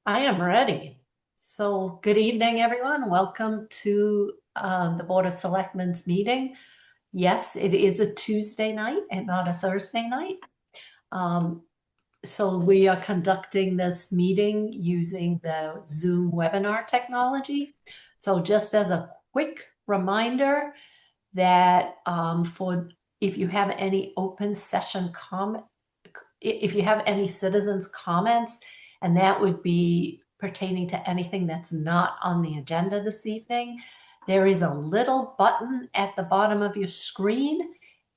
I am ready. So, good evening, everyone. Welcome to the Board of Selectmen's meeting. Yes, it is a Tuesday night and not a Thursday night. So we are conducting this meeting using the Zoom webinar technology. So just as a quick reminder that if you have any open session if you have any citizens comments, and that would be pertaining to anything that's not on the agenda this evening, there is a little button at the bottom of your screen,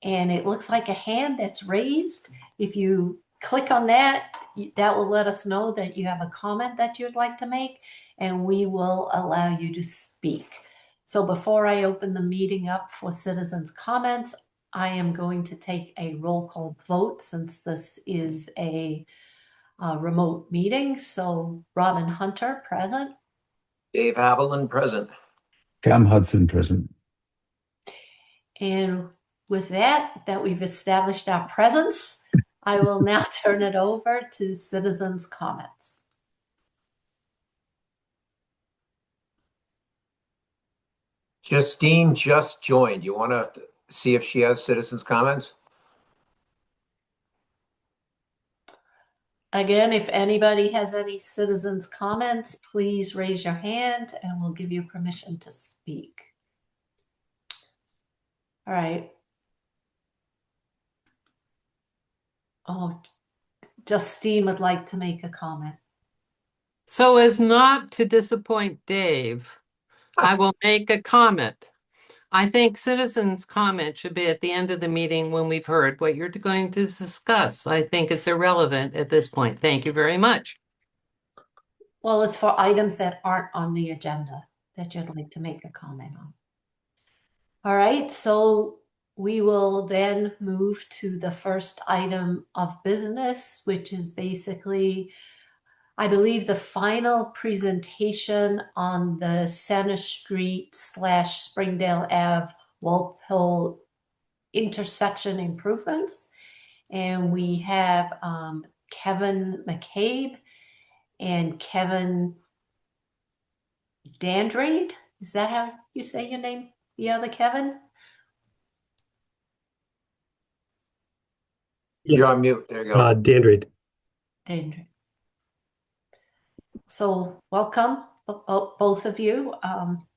and it looks like a hand that's raised. If you click on that, that will let us know that you have a comment that you'd like to make, and we will allow you to speak. So before I open the meeting up for citizens' comments, I am going to take a roll call vote since this is a remote meeting. So Robin Hunter, present. Dave Haviland, present. Cam Hudson, present. And with that we've established our presence, I will now turn it over to citizens' comments. Justine just joined. You want to see if she has citizens' comments? Again, if anybody has any citizens' comments, please raise your hand and we'll give you permission to speak. All right. Oh, Justine would like to make a comment. So as not to disappoint Dave, I will make a comment. I think citizens' comment should be at the end of the meeting when we've heard what you're going to discuss. I think it's irrelevant at this point. Thank you very much. Well, it's for items that aren't on the agenda that you'd like to make a comment on. All right, so we will then move to the first item of business, which is basically, I believe, the final presentation on the Center Street / Springdale Ave Walpole intersection improvements. And we have Kevin McCabe and Kevin Dandrade. Is that how you say your name? The other Kevin? Yes. You're on mute. There you go. Dandrade. Dandrade. So welcome, both of you,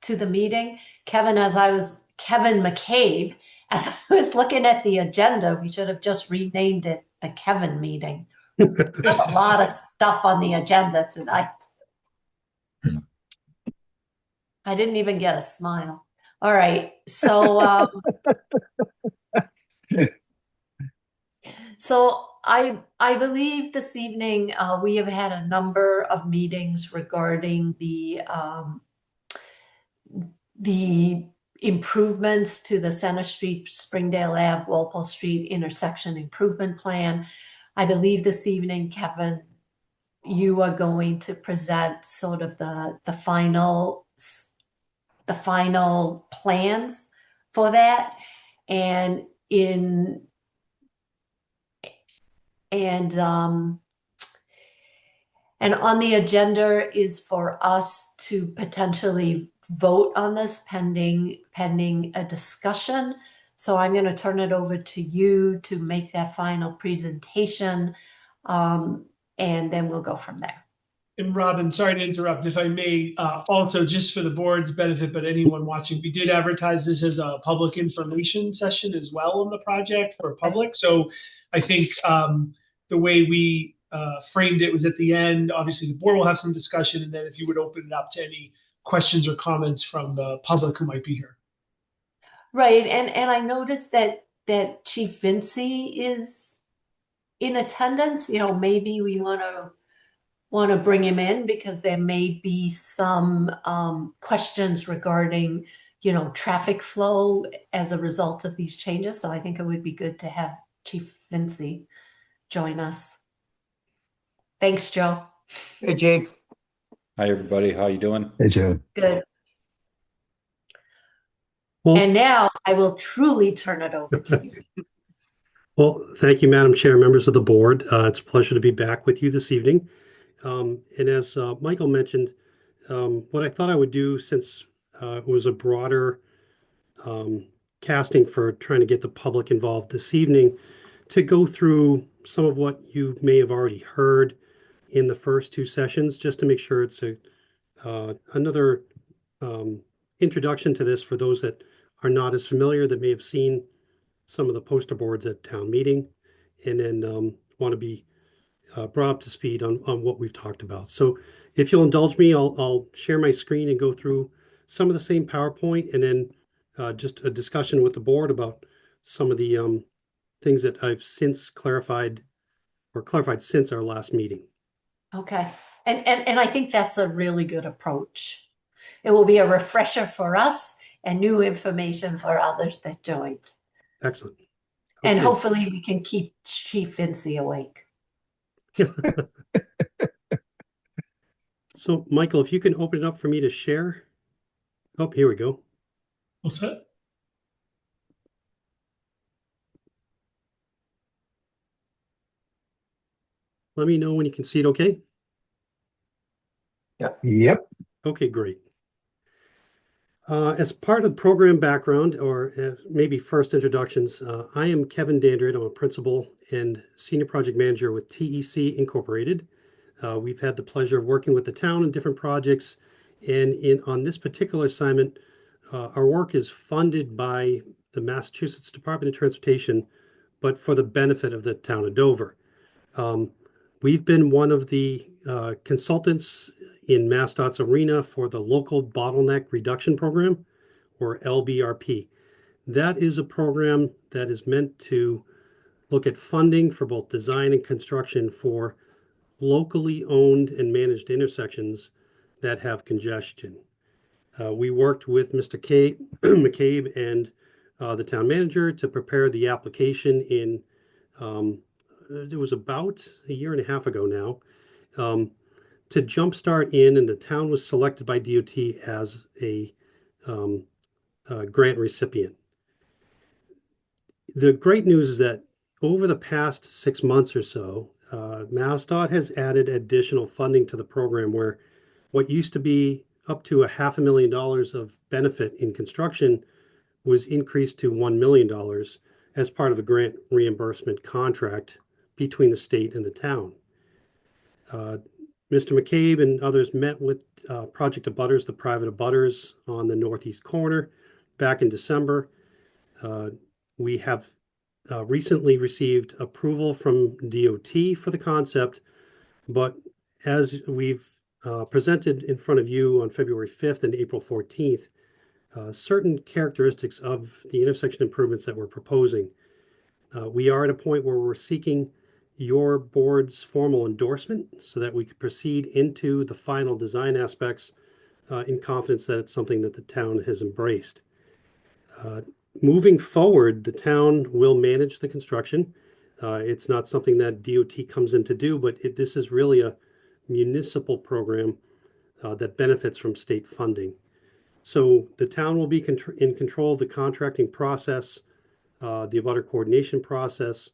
to the meeting. Kevin McCabe, as I was looking at the agenda, we should have just renamed it the Kevin meeting. We have a lot of stuff on the agenda tonight. I didn't even get a smile. All right, so so I believe this evening we have had a number of meetings regarding the improvements to the Center Street, Springdale Ave, Walpole Street intersection improvement plan. I believe this evening, Kevin, you are going to present sort of the final plans for that, and on the agenda is for us to potentially vote on this pending a discussion. So I'm going to turn it over to you to make that final presentation, and then we'll go from there. And Robin, sorry to interrupt, if I may, also just for the board's benefit, but anyone watching, we did advertise this as a public information session as well on the project for public. So I think the way we framed it was at the end. Obviously, the board will have some discussion, and then if you would open it up to any questions or comments from the public who might be here. Right, and I noticed that Chief Vinci is in attendance. You know, maybe we want to bring him in because there may be some questions regarding, you know, traffic flow as a result of these changes. So I think it would be good to have Chief Vinci join us. Thanks, Joe. Hey, Chief. Hi, everybody. How you doing? Hey, Joe. Good. Well, And now I will truly turn it over to you. well, thank you, Madam Chair, members of the board. It's a pleasure to be back with you this evening. And as Michael mentioned, what I thought I would do, since it was a broader casting for trying to get the public involved this evening, to go through some of what you may have already heard in the first two sessions, just to make sure it's another introduction to this for those that are not as familiar, that may have seen some of the poster boards at town meeting, and then want to be brought up to speed on what we've talked about. So if you'll indulge me, I'll share my screen and go through some of the same PowerPoint, and then just a discussion with the board about some of the things that I've since clarified since our last meeting. Okay. And I think that's a really good approach. It will be a refresher for us and new information for others that joined. Excellent. And Okay. hopefully we can keep Chief Vinci awake. So Michael, if you can open it up for me to share. Oh, here we go. What's that? Let me know when you can see it okay. Yep. Okay, great. As part of program background, or maybe first introductions, I am Kevin Dandred. I'm a principal and senior project manager with TEC Incorporated. We've had the pleasure of working with the town in different projects, and on this particular assignment, our work is funded by the Massachusetts Department of Transportation, but for the benefit of the town of Dover. We've been one of the consultants in MassDOT's arena for the Local Bottleneck Reduction Program, or LBRP. That is a program that is meant to look at funding for both design and construction for locally owned and managed intersections that have congestion. We worked with Mr. McCabe and the town manager to prepare the application in, it was about a year and a half ago now, to jumpstart in, and the town was selected by DOT as a grant recipient. The great news is that over the past 6 months or so, MassDOT has added additional funding to the program, where what used to be up to $500,000 of benefit in construction was increased to $1 million as part of a grant reimbursement contract between the state and the town. Mr. McCabe and others met with Project Abutters, the private abutters on the northeast corner, back in December. We have recently received approval from DOT for the concept, but as we've presented in front of you on February 5th and April 14th, certain characteristics of the intersection improvements that we're proposing. We are at a point where we're seeking your board's formal endorsement so that we could proceed into the final design aspects in confidence that it's something that the town has embraced. Moving forward, the town will manage the construction. It's not something that DOT comes in to do, but this is really a municipal program that benefits from state funding. So the town will be in control of the contracting process, the abutter coordination process,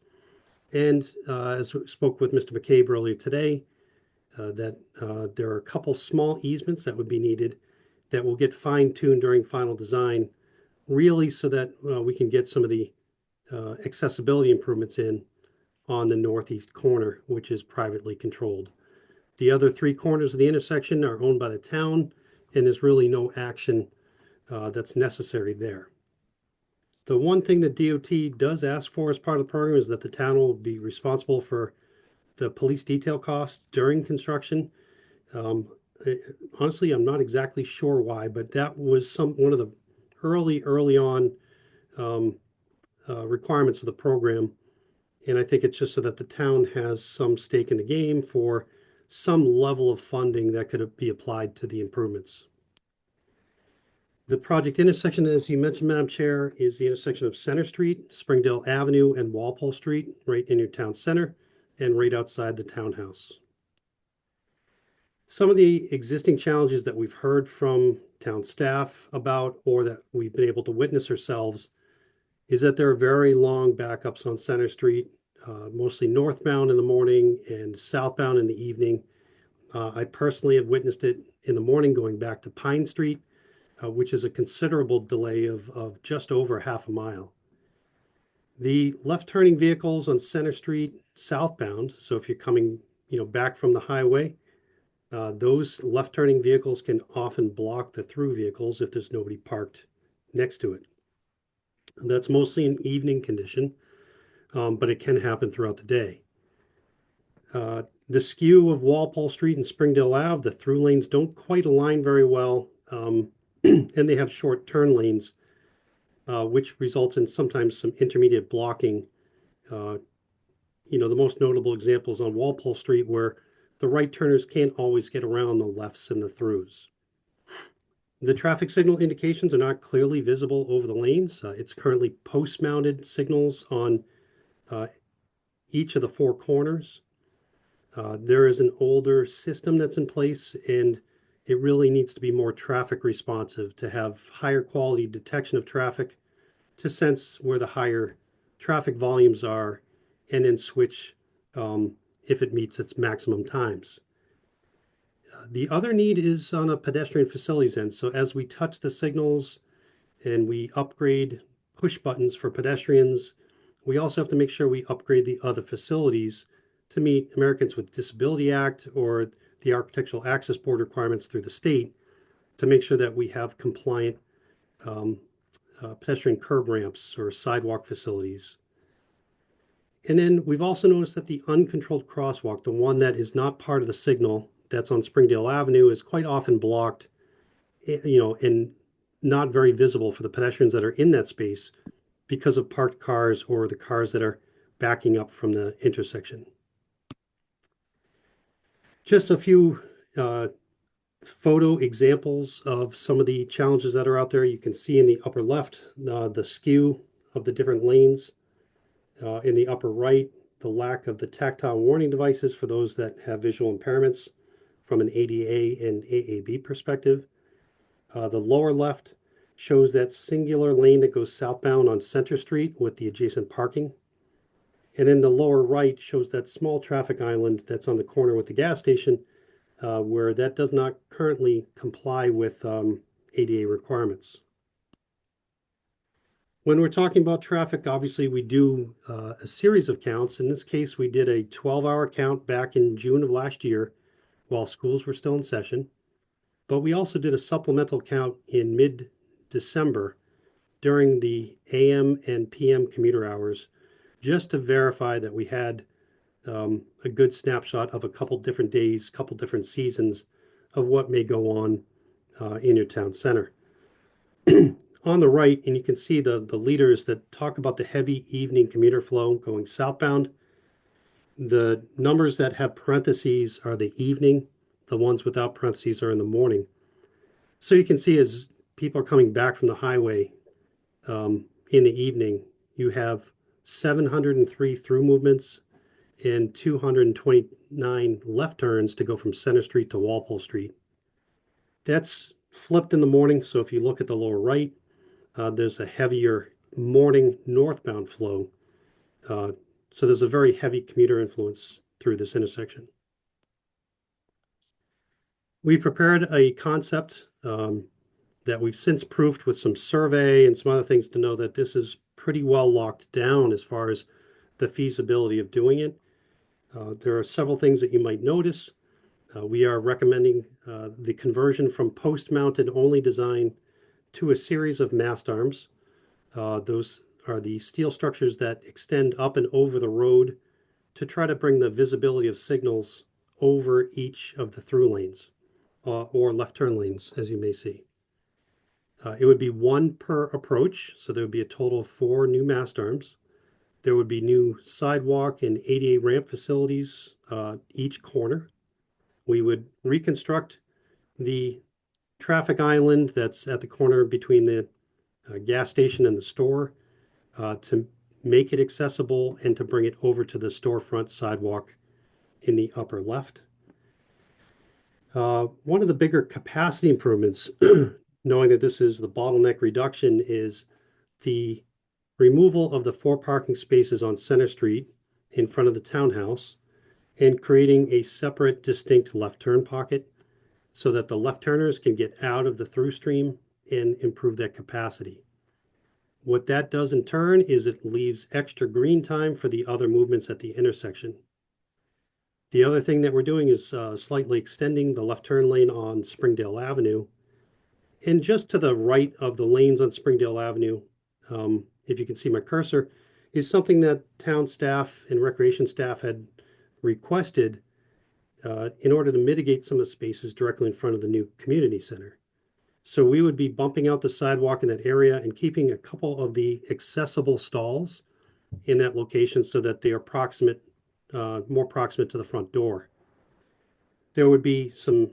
and as we spoke with Mr. McCabe earlier today, that there are a couple small easements that would be needed that will get fine-tuned during final design, really so that we can get some of the accessibility improvements in on the northeast corner, which is privately controlled. The other three corners of the intersection are owned by the town, and there's really no action that's necessary there. The one thing that DOT does ask for as part of the program is that the town will be responsible for the police detail costs during construction. Honestly, I'm not exactly sure why, but that was one of the early on requirements of the program. And I think it's just so that the town has some stake in the game for some level of funding that could be applied to the improvements. The project intersection, as you mentioned, Madam Chair, is the intersection of Center Street, Springdale Avenue, and Walpole Street, right in your town center and right outside the townhouse. Some of the existing challenges that we've heard from town staff about, or that we've been able to witness ourselves, is that there are very long backups on Center Street, mostly northbound in the morning and southbound in the evening. I personally have witnessed it in the morning going back to Pine Street, which is a considerable delay of just over half a mile. The left turning vehicles on Center Street southbound, so if you're coming, back from the highway, those left turning vehicles can often block the through vehicles if there's nobody parked next to it. That's mostly an evening condition, but it can happen throughout the day. The skew of Walpole Street and Springdale Ave, the through lanes don't quite align very well, and they have short turn lanes, which results in sometimes some intermediate blocking. The most notable examples on Walpole Street where the right turners can't always get around the lefts and the throughs. The traffic signal indications are not clearly visible over the lanes. It's currently post-mounted signals on each of the four corners. There is an older system that's in place, and it really needs to be more traffic responsive to have higher quality detection of traffic, to sense where the higher traffic volumes are, and then switch if it meets its maximum times. The other need is on a pedestrian facilities end. So as we touch the signals and we upgrade push buttons for pedestrians, we also have to make sure we upgrade the other facilities to meet Americans with Disability Act or the Architectural Access Board requirements through the state, to make sure that we have compliant pedestrian curb ramps or sidewalk facilities. And then we've also noticed that the uncontrolled crosswalk, the one that is not part of the signal that's on Springdale Avenue, is quite often blocked, and not very visible for the pedestrians that are in that space because of parked cars or the cars that are backing up from the intersection. Just a few photo examples of some of the challenges that are out there. You can see in the upper left the skew of the different lanes. In the upper right, the lack of the tactile warning devices for those that have visual impairments from an ADA and AAB perspective. The lower left shows that singular lane that goes southbound on Center Street with the adjacent parking. And then the lower right shows that small traffic island that's on the corner with the gas station, where that does not currently comply with ADA requirements. When we're talking about traffic, obviously we do a series of counts. In this case, we did a 12-hour count back in June of last year while schools were still in session. But we also did a supplemental count in mid-December during the AM and PM commuter hours, just to verify that we had a good snapshot of a couple different days, couple different seasons of what may go on in your town center. On the right, and you can see the leaders that talk about the heavy evening commuter flow going southbound. The numbers that have parentheses are the evening. The ones without parentheses are in the morning. So you can see as people are coming back from the highway in the evening, you have 703 through movements and 229 left turns to go from Center Street to Walpole Street. That's flipped in the morning. So if you look at the lower right, there's a heavier morning northbound flow. So there's a very heavy commuter influence through this intersection. We prepared a concept that we've since proofed with some survey and some other things to know that this is pretty well locked down as far as the feasibility of doing it. There are several things that you might notice. We are recommending the conversion from post-mounted only design to a series of mast arms. Those are the steel structures that extend up and over the road to try to bring the visibility of signals over each of the through lanes or left turn lanes, as you may see. It would be one per approach, so there would be a total of 4 new mast arms. There would be new sidewalk and ADA ramp facilities each corner. We would reconstruct the traffic island that's at the corner between the gas station and the store to make it accessible and to bring it over to the storefront sidewalk in the upper left. One of the bigger capacity improvements, knowing that this is the bottleneck reduction, is the removal of the 4 parking spaces on Center Street in front of the townhouse and creating a separate, distinct left turn pocket so that the left turners can get out of the through stream and improve that capacity. What that does in turn is it leaves extra green time for the other movements at the intersection. The other thing that we're doing is slightly extending the left turn lane on Springdale Avenue. And just to the right of the lanes on Springdale Avenue, if you can see my cursor, is something that town staff and recreation staff had requested in order to mitigate some of the spaces directly in front of the new community center. So we would be bumping out the sidewalk in that area and keeping a couple of the accessible stalls in that location so that they are more proximate to the front door. There would be some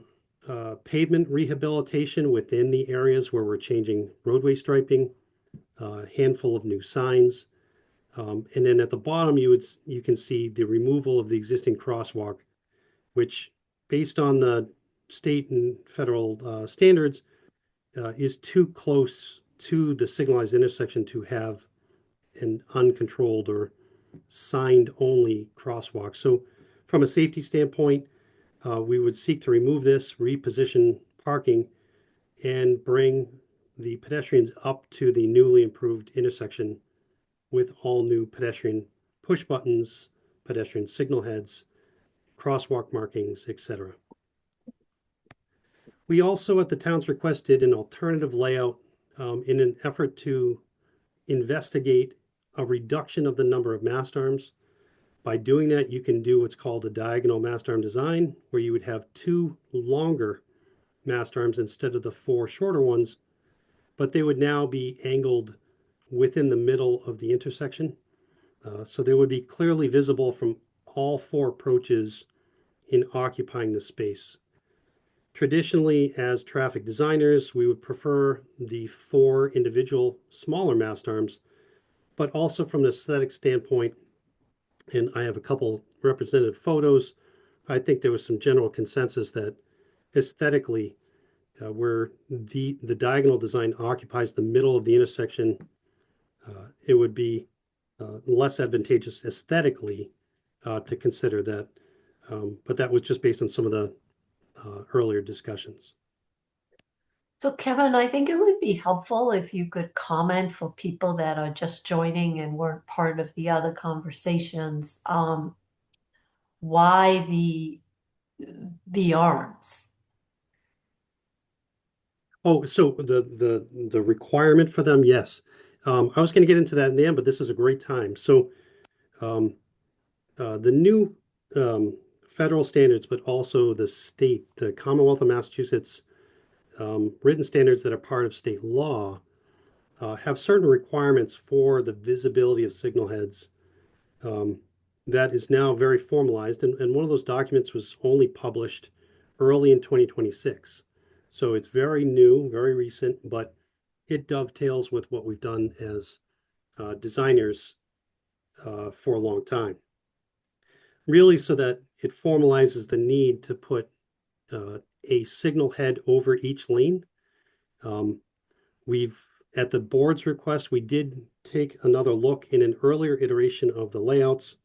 pavement rehabilitation within the areas where we're changing roadway striping, a handful of new signs. And then at the bottom, you can see the removal of the existing crosswalk, which based on the state and federal standards, is too close to the signalized intersection to have an uncontrolled or signed only crosswalk. So from a safety standpoint, we would seek to remove this, reposition parking, and bring the pedestrians up to the newly improved intersection with all new pedestrian push buttons, pedestrian signal heads, crosswalk markings, etc. We also, at the town's request, did an alternative layout in an effort to investigate a reduction of the number of mast arms. By doing that, you can do what's called a diagonal mast arm design, where you would have 2 longer mast arms instead of the 4 shorter ones, but they would now be angled within the middle of the intersection. So they would be clearly visible from all 4 approaches in occupying the space. Traditionally, as traffic designers, we would prefer the 4 individual smaller mast arms, but also from an aesthetic standpoint, and I have a couple representative photos, I think there was some general consensus that aesthetically, where the diagonal design occupies the middle of the intersection, it would be less advantageous aesthetically to consider that. But that was just based on some of the earlier discussions. So Kevin, I think it would be helpful if you could comment for people that are just joining and weren't part of the other conversations, why the arms? Oh, so the requirement for them, yes. I was going to get into that in the end, but this is a great time. So the new federal standards, but also the state, the Commonwealth of Massachusetts written standards that are part of state law have certain requirements for the visibility of signal heads that is now very formalized. And one of those documents was only published early in 2026. So it's very new, very recent, but it dovetails with what we've done as designers for a long time. Really so that it formalizes the need to put a signal head over each lane. At the board's request, we did take another look in an earlier iteration of the layouts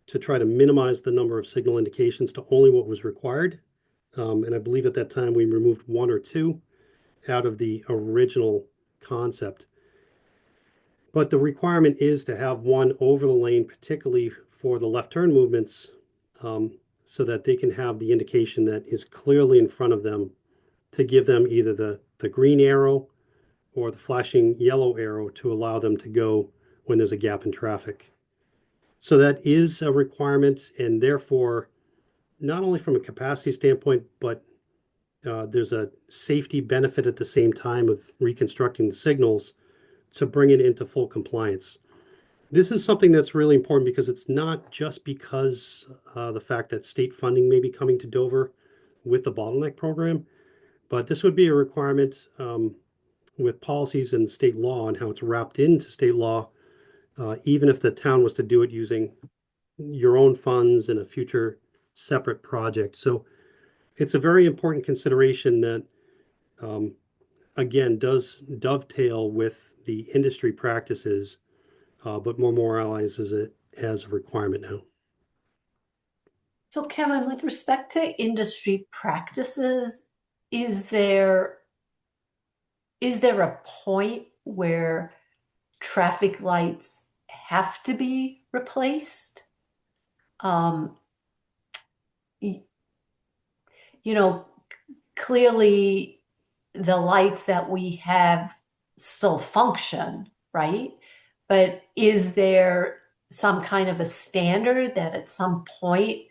to try to minimize the number of signal indications to only what was required. And I believe at that time we removed 1 or 2 out of the original concept. But the requirement is to have one over the lane, particularly for the left turn movements, so that they can have the indication that is clearly in front of them to give them either the green arrow or the flashing yellow arrow to allow them to go when there's a gap in traffic. So that is a requirement, and therefore, not only from a capacity standpoint, but there's a safety benefit at the same time of reconstructing the signals to bring it into full compliance. This is something that's really important because it's not just because the fact that state funding may be coming to Dover with the bottleneck program, but this would be a requirement with policies and state law and how it's wrapped into state law, even if the town was to do it using your own funds in a future separate project. So it's a very important consideration that, again, does dovetail with the industry practices, but memorializes it as a requirement now. So Kevin, with respect to industry practices, is there a point where traffic lights have to be replaced? Um, y- you know, clearly the lights that we have still function, right? But is there some kind of a standard that at some point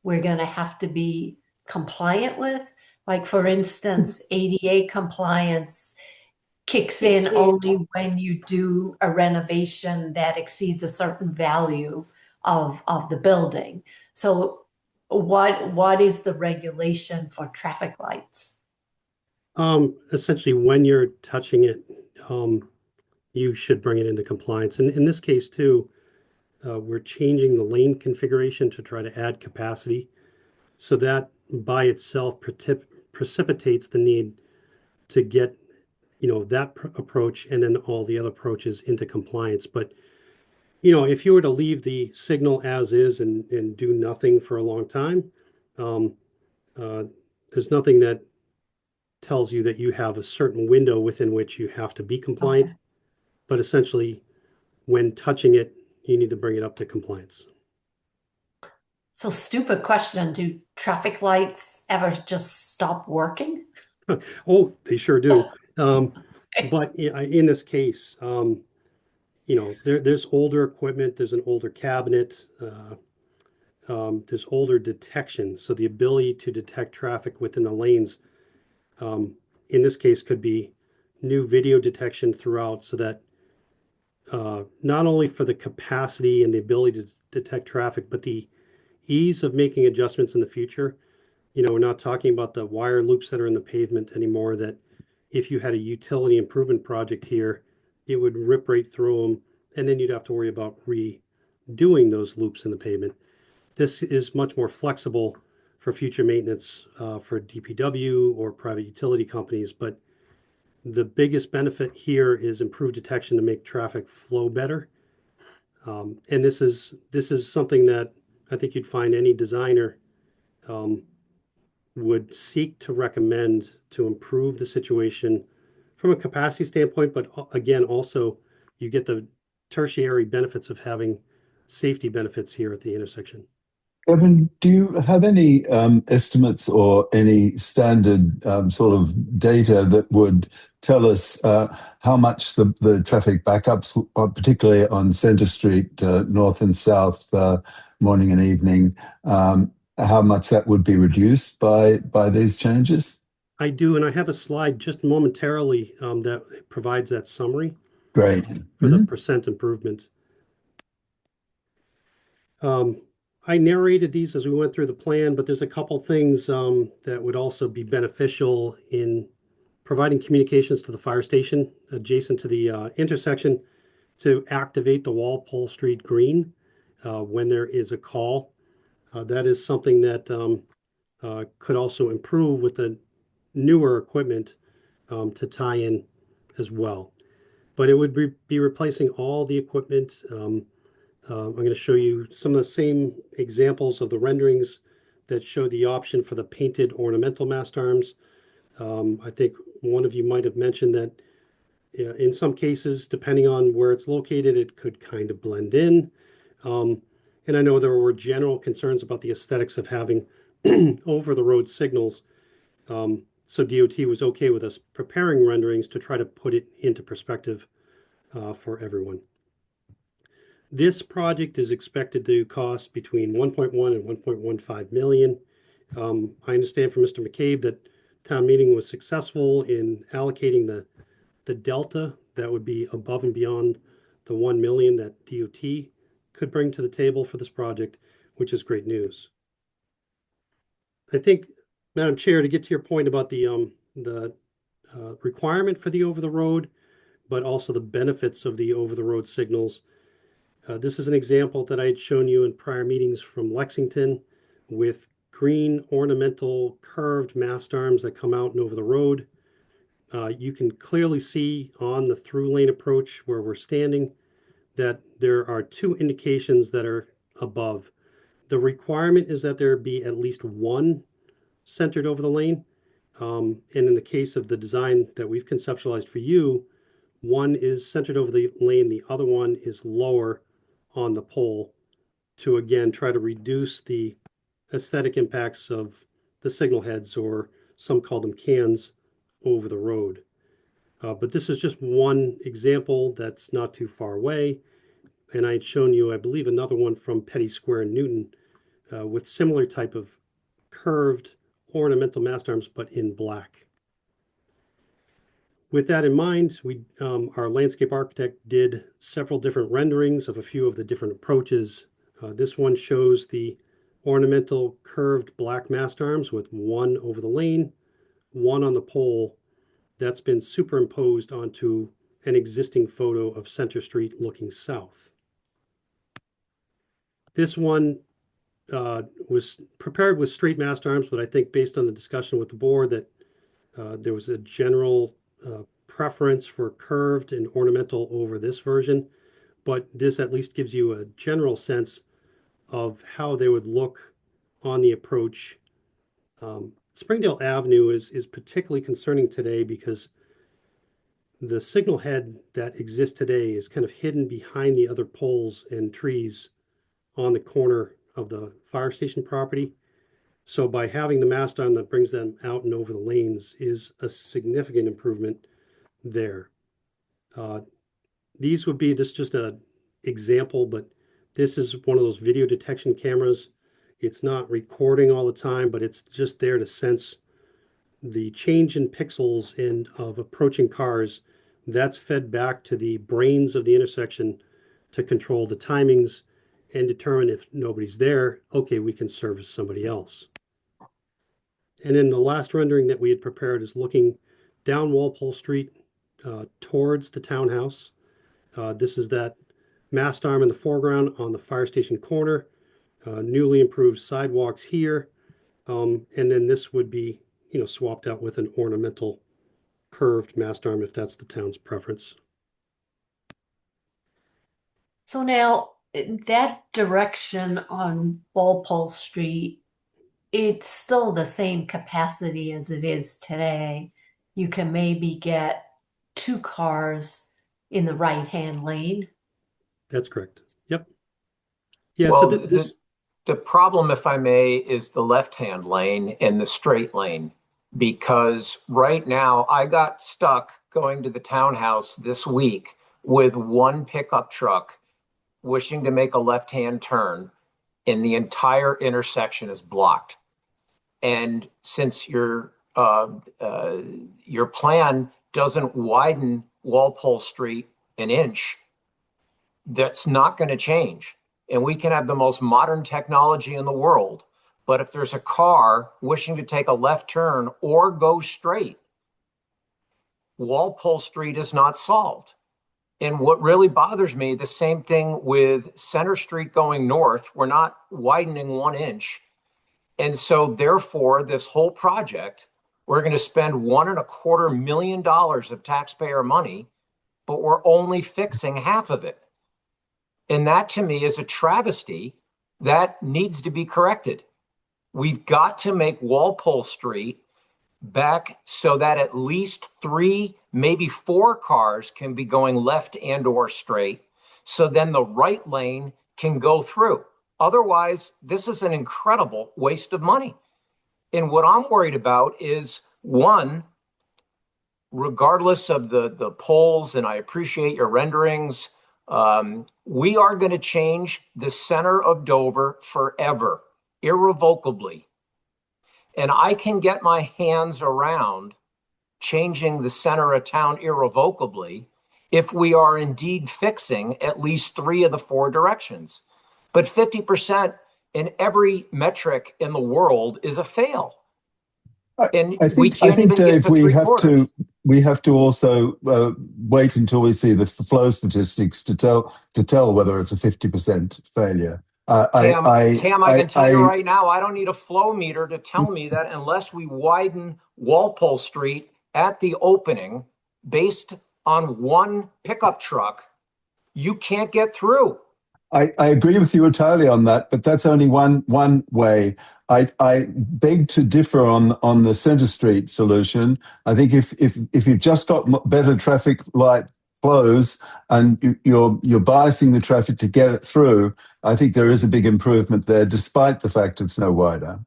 we're going to have to be compliant with? Like, for instance, ADA compliance kicks in only when you do a renovation that exceeds a certain value of the building. So what is the regulation for traffic lights? Essentially, when you're touching it, you should bring it into compliance. And in this case too, we're changing the lane configuration to try to add capacity. So that by itself precipitates the need to get, that approach and then all the other approaches into compliance. But, if you were to leave the signal as is and do nothing for a long time, um, uh, there's nothing that tells you that you have a certain window within which you have to be compliant. Okay. But essentially, when touching it, you need to bring it up to compliance. So stupid question. Do traffic lights ever just stop working? Oh, they sure do. But in this case, there's older equipment, there's an older cabinet, there's older detection. So the ability to detect traffic within the lanes, in this case, could be new video detection throughout so that not only for the capacity and the ability to detect traffic, but the ease of making adjustments in the future. We're not talking about the wire loops that are in the pavement anymore, that if you had a utility improvement project here, it would rip right through them, and then you'd have to worry about redoing those loops in the pavement. This is much more flexible for future maintenance for DPW or private utility companies, but the biggest benefit here is improved detection to make traffic flow better. And this is something that I think you'd find any designer would seek to recommend to improve the situation from a capacity standpoint, but again, also you get the tertiary benefits of having safety benefits here at the intersection. Kevin, do you have any estimates or any standard sort of data that would tell us how much the traffic backups, particularly on Centre Street, north and south, morning and evening, how much that would be reduced by these changes? I do, and I have a slide just momentarily that provides that summary Great. for the percent improvement. I narrated these as we went through the plan, but there's a couple things that would also be beneficial in providing communications to the fire station adjacent to the intersection to activate the Walpole Street green when there is a call. That is something that could also improve with the newer equipment to tie in as well. But it would be replacing all the equipment. I'm going to show you some of the same examples of the renderings that show the option for the painted ornamental mast arms. I think one of you might have mentioned that in some cases, depending on where it's located, it could kind of blend in. And I know there were general concerns about the aesthetics of having over the road signals. So DOT was okay with us preparing renderings to try to put it into perspective for everyone. This project is expected to cost between 1.1 and 1.15 million. I understand from Mr. McCabe that town meeting was successful in allocating the delta that would be above and beyond the 1 million that DOT could bring to the table for this project, which is great news. I think, Madam Chair, to get to your point about the requirement for the over the road, but also the benefits of the over the road signals. This is an example that I had shown you in prior meetings from Lexington with green ornamental curved mast arms that come out and over the road. You can clearly see on the through lane approach where we're standing that there are two indications that are above. The requirement is that there be at least one centered over the lane. And in the case of the design that we've conceptualized for you, one is centered over the lane, the other one is lower on the pole to, again, try to reduce the aesthetic impacts of the signal heads, or some call them cans, over the road. But this is just one example that's not too far away. And I had shown you, I believe, another one from Petty Square in Newton with similar type of curved ornamental mast arms, but in black. With that in mind, our landscape architect did several different renderings of a few of the different approaches. This one shows the ornamental curved black mast arms with one over the lane, one on the pole, that's been superimposed onto an existing photo of Center Street looking south. This one was prepared with straight mast arms, but I think based on the discussion with the board that there was a general preference for curved and ornamental over this version, but this at least gives you a general sense of how they would look on the approach. Springdale Avenue is particularly concerning today because the signal head that exists today is kind of hidden behind the other poles and trees on the corner of the fire station property. So by having the mast on that brings them out and over the lanes is a significant improvement there. This is just an example, but this is one of those video detection cameras. It's not recording all the time, but it's just there to sense the change in pixels and of approaching cars. That's fed back to the brains of the intersection to control the timings and determine if nobody's there, okay, we can service somebody else. And then the last rendering that we had prepared is looking down Walpole Street towards the townhouse. This is that mast arm in the foreground on the fire station corner, newly improved sidewalks here. And then this would be, swapped out with an ornamental curved mast arm if that's the town's preference. So now that direction on Walpole Street, it's still the same capacity as it is today. You can maybe get 2 cars in the right-hand lane. That's correct. Yep. Yeah. Well, So the problem, if I may, is the left-hand lane and the straight lane. Because right now I got stuck going to the townhouse this week with one pickup truck wishing to make a left-hand turn, and the entire intersection is blocked. And since your plan doesn't widen Walpole Street an inch, that's not going to change. And we can have the most modern technology in the world, but if there's a car wishing to take a left turn or go straight, Walpole Street is not solved. And what really bothers me, the same thing with Center Street going north, we're not widening 1 inch. And so therefore, this whole project, we're going to spend $1.25 million of taxpayer money, but we're only fixing half of it. And that to me is a travesty that needs to be corrected. We've got to make Walpole Street back so that at least 3, maybe 4 cars can be going left and or straight. So then the right lane can go through. Otherwise, this is an incredible waste of money. And what I'm worried about is, one, regardless of the polls, and I appreciate your renderings, we are going to change the center of Dover forever, irrevocably. And I can get my hands around changing the center of town irrevocably if we are indeed fixing at least 3 of the 4 directions. But 50% in every metric in the world is a fail. And we can't even Dave, get to 3/4. we have to also wait until we see the flow statistics to tell whether it's a 50% failure. Cam, I can tell you right now, I don't need a flow meter to tell me that unless we widen Walpole Street at the opening based on 1 pickup truck, you can't get through. I agree with you entirely on that, but that's only one way. I beg to differ on the Centre Street solution. I think if you've just got better traffic light flows and you're biasing the traffic to get it through, I think there is a big improvement there, despite the fact it's no wider.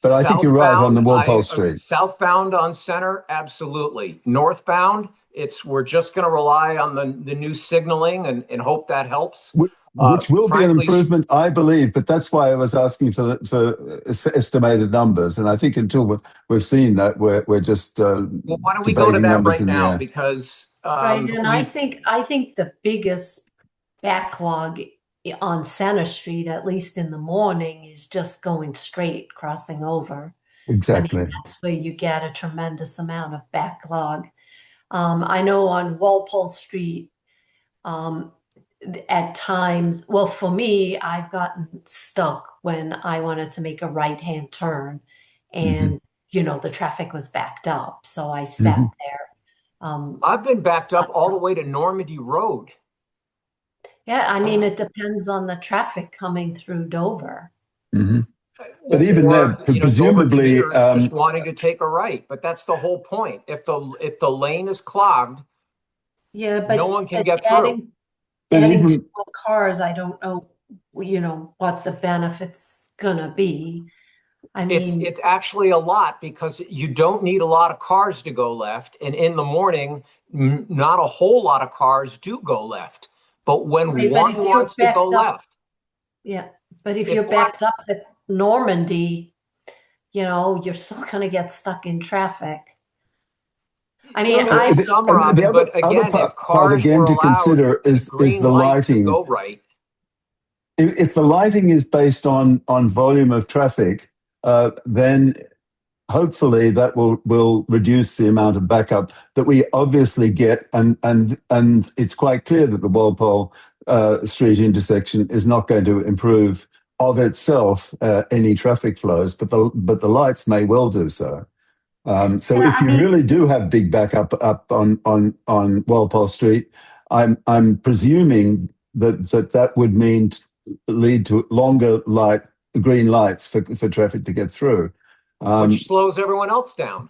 But I think you're right on the Walpole Street. Southbound on Center, absolutely. Northbound, we're just going to rely on the new signaling and hope that helps. Which will be an Frankly, improvement, I believe, but that's why I was asking for estimated numbers. And I think until we've seen that, we're just well, why don't we go to debating that numbers right in the now? air. Because Right, and I think the biggest backlog on Center Street, at least in the morning, is just going straight, crossing over. I mean, Exactly. that's where you get a tremendous amount of backlog. I know on Walpole Street, um, at times, well, for me, I've gotten stuck when I wanted to make a right-hand turn Hmm. and, the traffic was backed up. So I Hmm. sat there. I've been backed up all the way to Normandy Road. Yeah, I mean, it depends on the traffic coming through Dover. Hmm. But even there, Or Dover presumably, commuters just wanting to take a right. But that's the whole point. If the lane is clogged, Yeah, no but one can get through. but adding two even more cars, I don't know, what the benefit's gonna be. I It's mean, it's actually a lot because you don't need a lot of cars to go left, and in the morning, not a whole lot of cars do go left. But when right, but one if you're wants to go backed up, left, yeah, but if if you're one, backed up at Normandy, you're still gonna get stuck in traffic. I there mean, may be some, and the Robin, other but other again, if part cars were again to allowed consider the is green the light to lighting. go right, If the lighting is based on volume of traffic, then hopefully that will reduce the amount of backup that we obviously get, and it's quite clear that the Walpole Street intersection is not going to improve of itself any traffic flows, but the lights may well do so. So yeah, if I you mean, really do have big backup up on Walpole Street, I'm presuming that would mean lead to longer green lights for traffic to get through. which Um, slows everyone else down.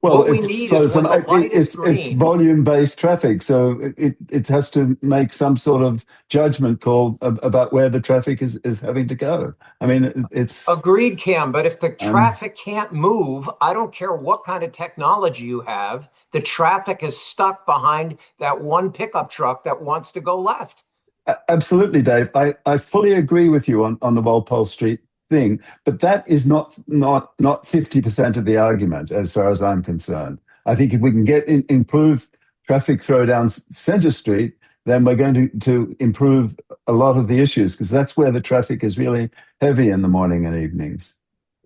well, What we it's need is slows them. when the light is It's green. volume based traffic, so it has to make some sort of judgment call about where the traffic is having to go. I mean, it's Agreed, Cam, but if the um, traffic can't move, I don't care what kind of technology you have, the traffic is stuck behind that one pickup truck that wants to go left. Absolutely, Dave. I fully agree with you on the Walpole Street thing, but that is not 50% of the argument as far as I'm concerned. I think if we can get improved traffic flow down Centre Street, then we're going to improve a lot of the issues because that's where the traffic is really heavy in the morning and evenings.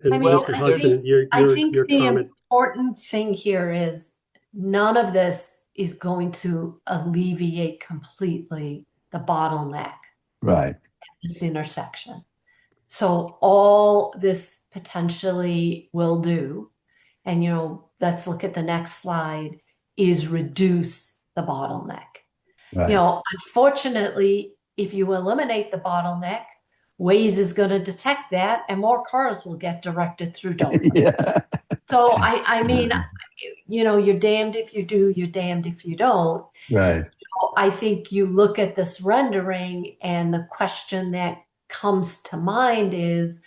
I And mean, Well, Mr. I there's think Hudson, your I your think your the comment. important thing here is none of this is going to alleviate completely the bottleneck Right. at this intersection. So all this potentially will do, and let's look at the next slide, is reduce the bottleneck. Right. Unfortunately, if you eliminate the bottleneck, Waze is going to detect that and more cars will get directed through Dover. Yeah. So I mean, you're damned if you do, you're damned if you don't. Right. I think you look at this rendering and the question that comes to mind is,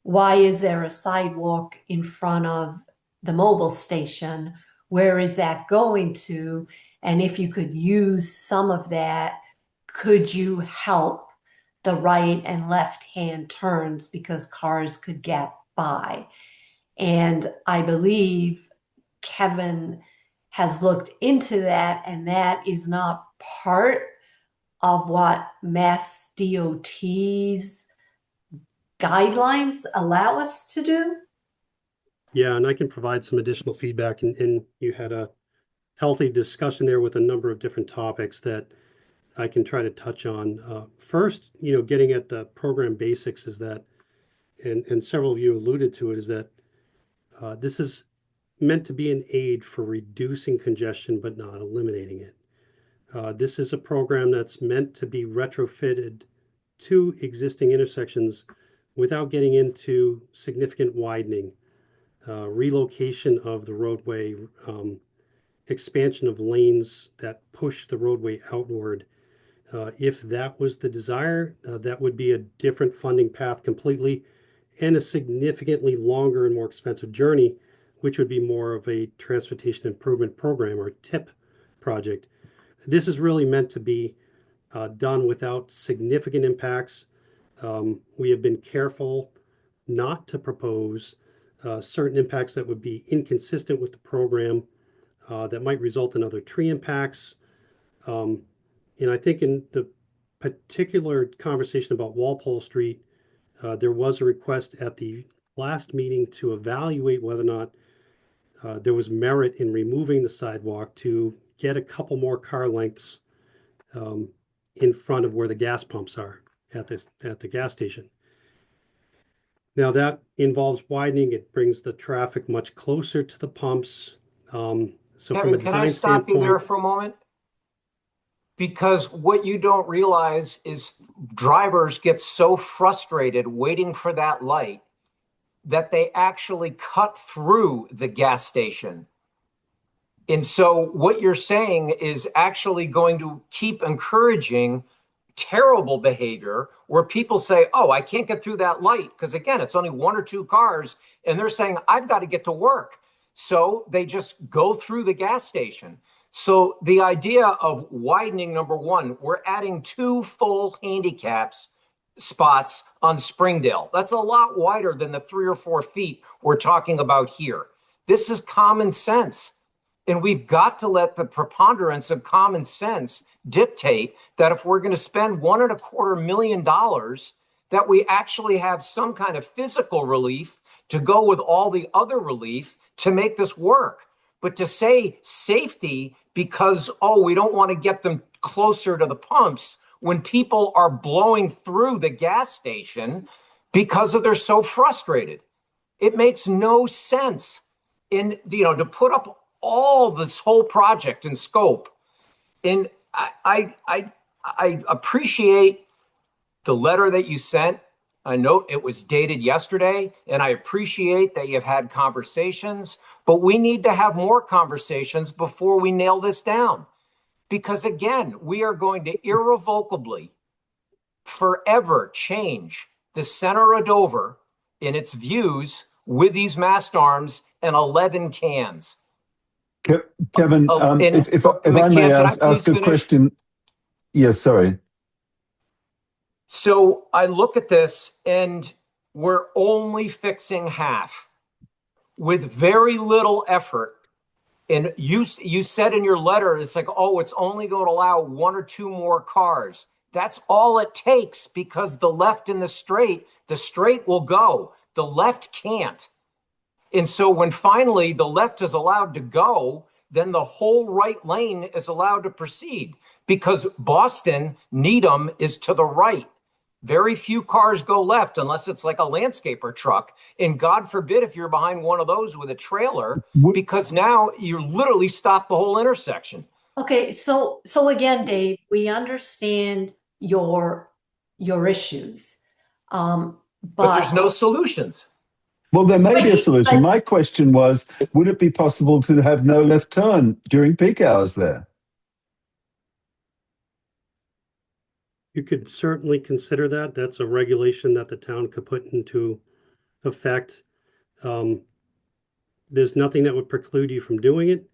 why is there a sidewalk in front of the mobile station? Where is that going to? And if you could use some of that, could you help the right and left hand turns because cars could get by? And I believe Kevin has looked into that, and that is not part of what Mass DOT's guidelines allow us to do. Yeah, and I can provide some additional feedback. And you had a healthy discussion there with a number of different topics that I can try to touch on. First, getting at the program basics is that, and several of you alluded to it, is that this is meant to be an aid for reducing congestion, but not eliminating it. This is a program that's meant to be retrofitted two existing intersections without getting into significant widening, relocation of the roadway, expansion of lanes that push the roadway outward. If that was the desire, that would be a different funding path completely and a significantly longer and more expensive journey, which would be more of a transportation improvement program or TIP project. This is really meant to be done without significant impacts. We have been careful not to propose certain impacts that would be inconsistent with the program, that might result in other tree impacts. And I think in the particular conversation about Walpole Street, there was a request at the last meeting to evaluate whether or not there was merit in removing the sidewalk to get a couple more car lengths in front of where the gas pumps are at the gas station. Now that involves widening. It brings the traffic much closer to the pumps. So from a Kevin, can I design stop you there standpoint, for a moment? Because what you don't realize is drivers get so frustrated waiting for that light that they actually cut through the gas station. And so what you're saying is actually going to keep encouraging terrible behavior where people say, oh, I can't get through that light because, again, it's only one or two cars. And they're saying, I've got to get to work. So they just go through the gas station. So the idea of widening, number one, we're adding 2 full handicaps spots on Springdale. That's a lot wider than the 3 or 4 feet we're talking about here. This is common sense. And we've got to let the preponderance of common sense dictate that if we're going to spend $1.25 million, that we actually have some kind of physical relief to go with all the other relief to make this work. But to say safety because, oh, we don't want to get them closer to the pumps when people are blowing through the gas station because they're so frustrated. It makes no sense to put up all this whole project and scope. And I appreciate the letter that you sent. I note it was dated yesterday, and I appreciate that you've had conversations, but we need to have more conversations before we nail this down. Because again, we are going to irrevocably, forever change the center of Dover in its views with these mast arms and 11 cans. Kevin, if I may ask a question. Yes, sorry. So I look at this and we're only fixing half with very little effort. And you said in your letter, it's like, oh, it's only going to allow 1 or 2 more cars. That's all it takes because the left and the straight will go. The left can't. And so when finally the left is allowed to go, then the whole right lane is allowed to proceed because Boston, Needham is to the right. Very few cars go left unless it's like a landscaper truck. And God forbid if you're behind one of those with a trailer, because now you literally stop the whole intersection. Okay, so again, Dave, we understand your issues, but there's no solutions. Well, there may be a solution. My question was, would it be possible to have no left turn during peak hours there? you could certainly consider that. That's a regulation that the town could put into effect. There's nothing that would preclude you from doing it.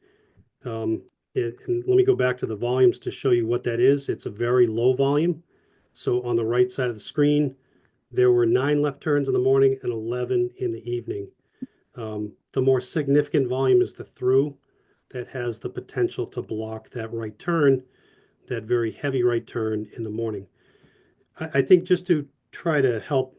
And let me go back to the volumes to show you what that is. It's a very low volume. So on the right side of the screen, there were 9 left turns in the morning and 11 in the evening. The more significant volume is the through that has the potential to block that right turn, that very heavy right turn in the morning. I think just to try to help.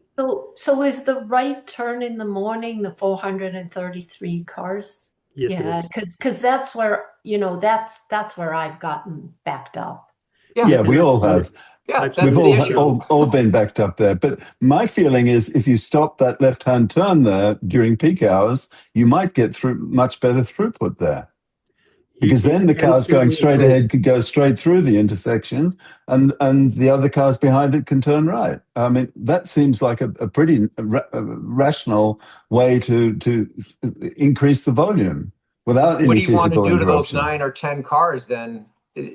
So is the right turn in the morning the 433 cars? Yes, yeah, because that's where that's where I've gotten backed up. Yeah, we all have. Yeah, we've all been backed up there. But my feeling is if you stop that left-hand turn there during peak hours, you might get through much better throughput there. Because then the can cars going certainly straight improve. ahead could go straight through the intersection, and the other cars behind it can turn right. I mean, that seems like a pretty rational way to increase the volume without What any do you want to physical do to those interruption. 9 or 10 cars then?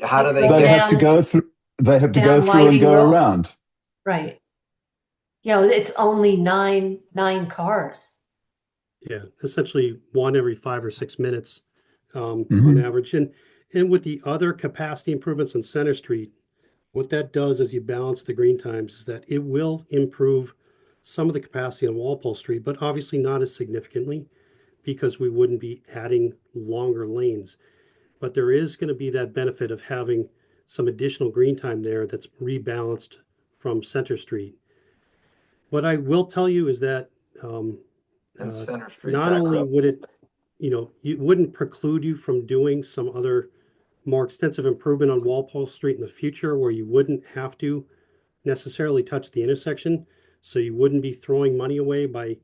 How do They they go They get? have to down go through. They have to go down through and Whiting go Road. around. Right. It's only nine cars. Yeah, essentially one every 5 or 6 minutes on Hmm. average. And with the other capacity improvements on Center Street, what that does as you balance the green times is that it will improve some of the capacity on Walpole Street, but obviously not as significantly because we wouldn't be adding longer lanes. But there is going to be that benefit of having some additional green time there that's rebalanced from Center Street. What I will tell you is that um, And Center Street not backs only up. would it wouldn't preclude you from doing some other more extensive improvement on Walpole Street in the future where you wouldn't have to necessarily touch the intersection. So you wouldn't be throwing money away by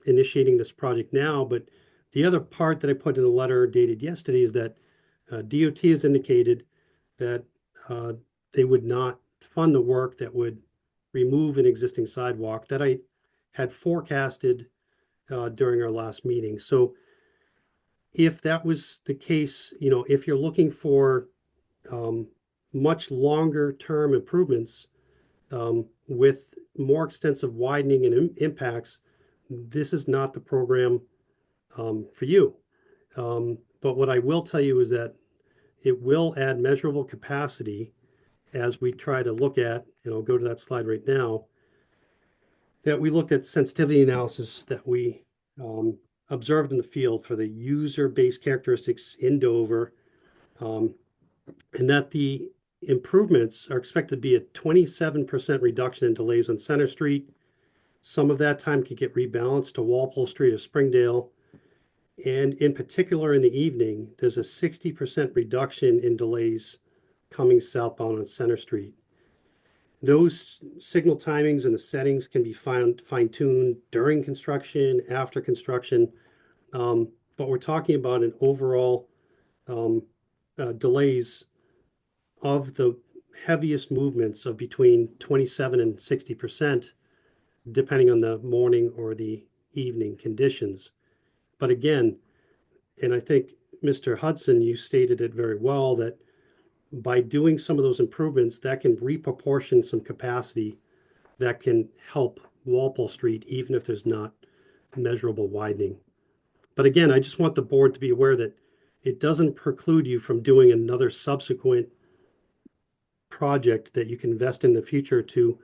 initiating this project now. But the other part that I put in the letter dated yesterday is that DOT has indicated that uh, they would not fund the work that would remove an existing sidewalk that I had forecasted during our last meeting. So if that was the case, if you're looking for um, much longer term improvements with more extensive widening and impacts, this is not the program for you. But what I will tell you is that it will add measurable capacity as we try to look at, and I'll go to that slide right now, that we looked at sensitivity analysis that we observed in the field for the user-based characteristics in Dover, and that the improvements are expected to be a 27% reduction in delays on Center Street. Some of that time could get rebalanced to Walpole Street or Springdale. And in particular, in the evening, there's a 60% reduction in delays coming southbound on Center Street. Those signal timings and the settings can be fine-tuned during construction, after construction. But we're talking about an overall delays of the heaviest movements of between 27 and 60%, depending on the morning or the evening conditions. But again, and I think Mr. Hudson, you stated it very well, that by doing some of those improvements, that can reproportion some capacity that can help Walpole Street, even if there's not measurable widening. But again, I just want the board to be aware that it doesn't preclude you from doing another subsequent project that you can invest in the future to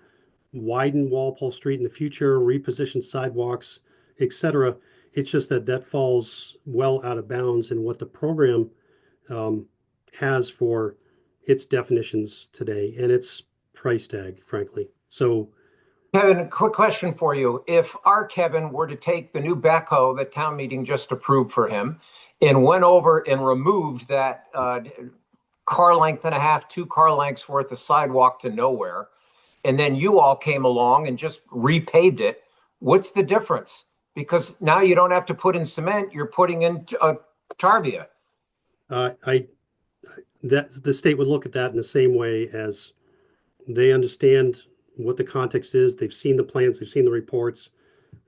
widen Walpole Street in the future, reposition sidewalks, etc. It's just that that falls well out of bounds in what the program um, has for its definitions today and its price tag, frankly. So, Kevin, a quick question for you. If our Kevin were to take the new backhoe that town meeting just approved for him and went over and removed that car length and a half, 2 car lengths worth of sidewalk to nowhere, and then you all came along and just repaved it, what's the difference? Because now you don't have to put in cement, you're putting in tarvia. I that the state would look at that in the same way as they understand what the context is. They've seen the plans, they've seen the reports,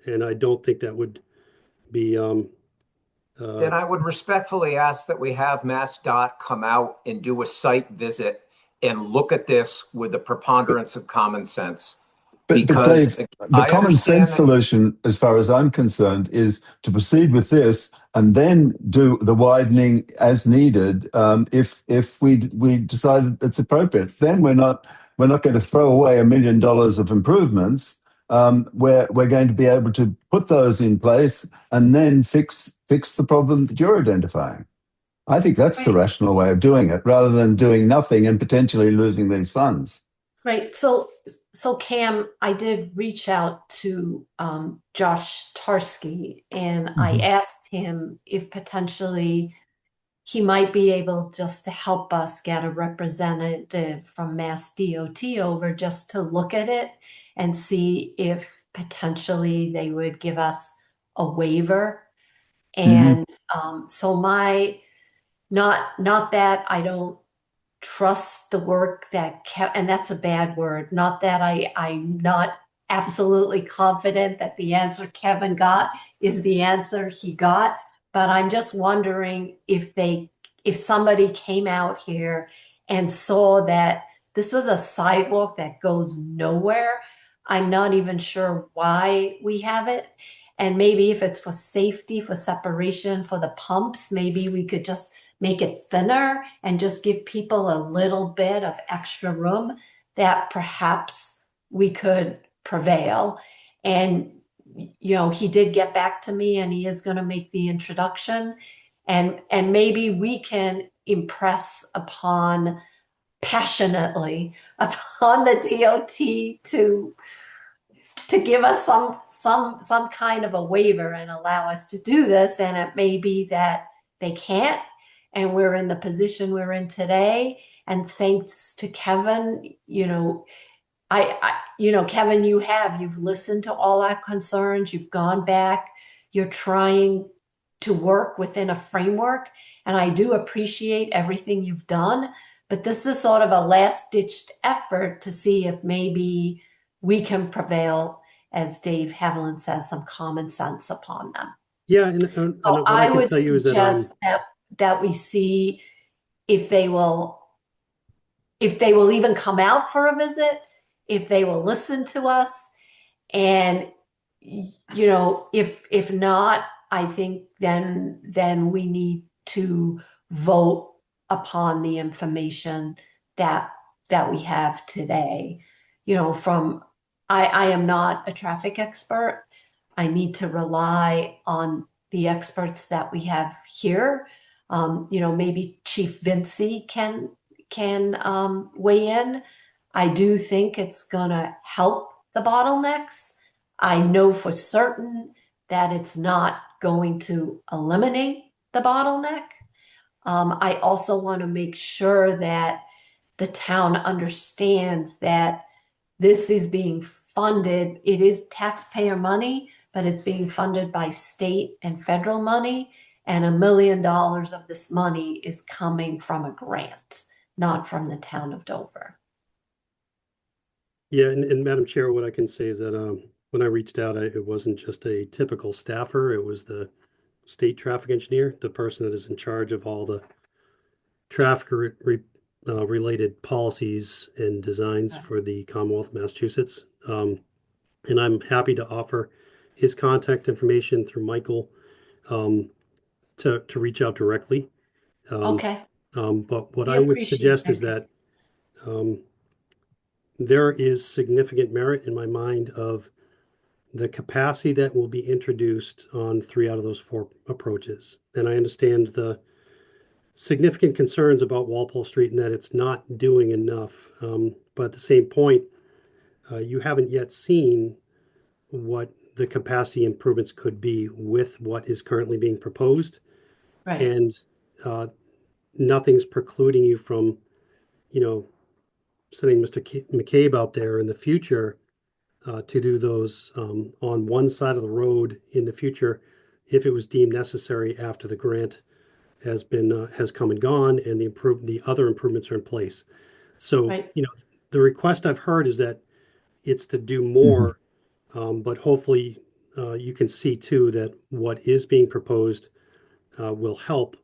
and I don't think that would be. Then I would respectfully ask that we have MassDOT come out and do a site visit and look at this with the preponderance of common sense. But Because Dave, the I common sense understand that. solution, as far as I'm concerned, is to proceed with this and then do the widening as needed. If we decide that it's appropriate, then we're not going to throw away $1 million of improvements. We're going to be able to put those in place and then fix the problem that you're identifying. I think that's the Right. rational way of doing it, rather than doing nothing and potentially losing these funds. Right. So Cam, I did reach out to Josh Tarski, and I Mhm. asked him if potentially he might be able just to help us get a representative from Mass DOT over just to look at it and see if potentially they would give us a waiver. Mhm. And so my not that I don't trust the work that and that's a bad word. Not that I'm not absolutely confident that the answer Kevin got is the answer he got, but I'm just wondering if somebody came out here and saw that this was a sidewalk that goes nowhere. I'm not even sure why we have it. And maybe if it's for safety, for separation, for the pumps, maybe we could just make it thinner and just give people a little bit of extra room, that perhaps we could prevail. And, he did get back to me and he is going to make the introduction. And maybe we can impress upon passionately upon the DOT to give us some kind of a waiver and allow us to do this. And it may be that they can't, and we're in the position we're in today. And thanks to Kevin, Kevin, you've listened to all our concerns. You've gone back. You're trying to work within a framework. And I do appreciate everything you've done. But this is sort of a last-ditched effort to see if maybe we can prevail, as Dave Haviland says, some common sense upon them. Yeah, and So what I I can would tell you is that suggest that we see if they will even come out for a visit, if they will listen to us, and if not, I think then we need to vote upon the information that we have today. From I am not a traffic expert. I need to rely on the experts that we have here. Maybe Chief Vinci can weigh in. I do think it's gonna help the bottlenecks. I know for certain that it's not going to eliminate the bottleneck. I also want to make sure that the town understands that this is being funded. It is taxpayer money, but it's being funded by state and federal money. And $1 million of this money is coming from a grant, not from the town of Dover. yeah, and Madam Chair, what I can say is that when I reached out, it wasn't just a typical staffer. It was the state traffic engineer, the person that is in charge of all the traffic related policies and designs for the Commonwealth of Massachusetts. And I'm happy to offer his contact information through Michael to reach out directly. Okay, But what we I would appreciate suggest is that. that there is significant merit in my mind of the capacity that will be introduced on 3 out of those 4 approaches. And I understand the significant concerns about Walpole Street and that it's not doing enough. But at the same point, you haven't yet seen what the capacity improvements could be with what is currently being proposed. Right, And nothing's precluding you from, sending Mr. McCabe out there in the future to do those on one side of the road in the future if it was deemed necessary after the grant has come and gone and the other improvements are in place. So, right. the request I've heard is that it's to do Mhm. more, but hopefully you can see too that what is being proposed will help.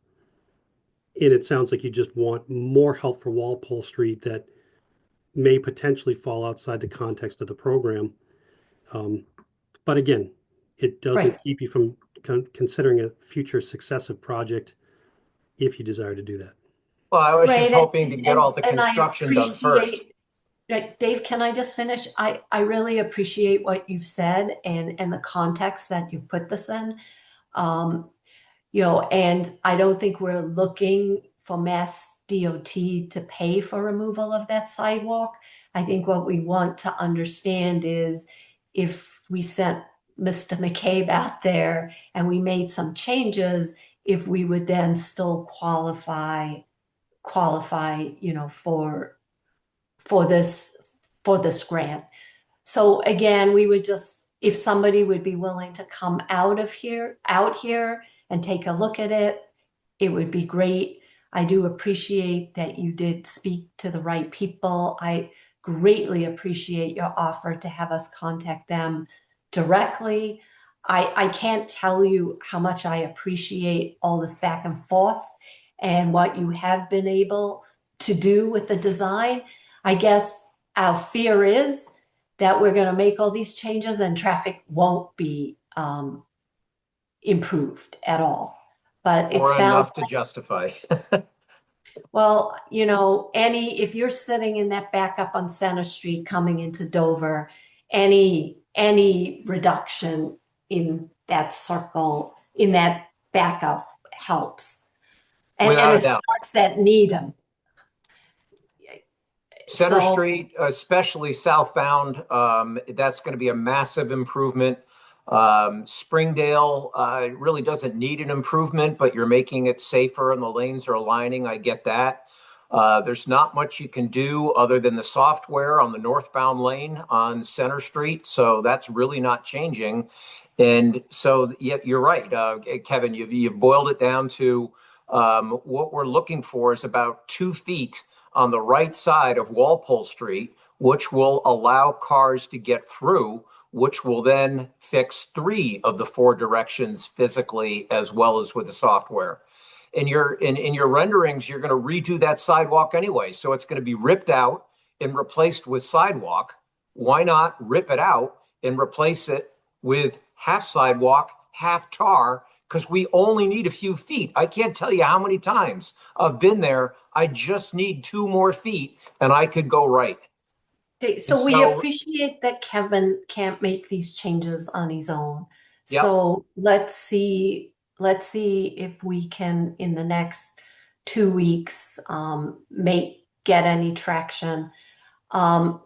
And it sounds like you just want more help for Walpole Street that may potentially fall outside the context of the program. But again, it doesn't Right. keep you from considering a future successive project if you desire to do that. Well, I was just Right. hoping to get all the And I construction done first. appreciate, Dave, can I just finish? I really appreciate what you've said and the context that you put this in. Um, and I don't think we're looking for Mass DOT to pay for removal of that sidewalk. I think what we want to understand is if we sent Mr. McCabe out there and we made some changes, if we would then still qualify, for this grant. So again, we would just, if somebody would be willing to come out here and take a look at it, it would be great. I do appreciate that you did speak to the right people. I greatly appreciate your offer to have us contact them directly. I can't tell you how much I appreciate all this back and forth and what you have been able to do with the design. I guess our fear is that we're going to make all these changes and traffic won't be improved at all. But it Or sounds enough to justify. well, if you're sitting in that backup on Center Street coming into Dover, any reduction in that circle, in that backup helps. And Without a it doubt. starts at Needham. Center So Street, especially southbound, that's going to be a massive improvement. Springdale really doesn't need an improvement, but you're making it safer and the lanes are aligning. I get that. There's not much you can do other than the software on the northbound lane on Center Street. So that's really not changing. And so, yeah, you're right, Kevin, you've boiled it down to what we're looking for is about 2 feet on the right side of Walpole Street, which will allow cars to get through, which will then fix 3 of the 4 directions physically as well as with the software. In your renderings, you're going to redo that sidewalk anyway. So it's going to be ripped out and replaced with sidewalk. Why not rip it out and replace it with half sidewalk, half tar, because we only need a few feet. I can't tell you how many times I've been there. I just need 2 more feet and I could go right. okay, And so we so, appreciate that Kevin can't make these changes on his own. yep. So let's see if we can in the next 2 weeks get any traction. Um,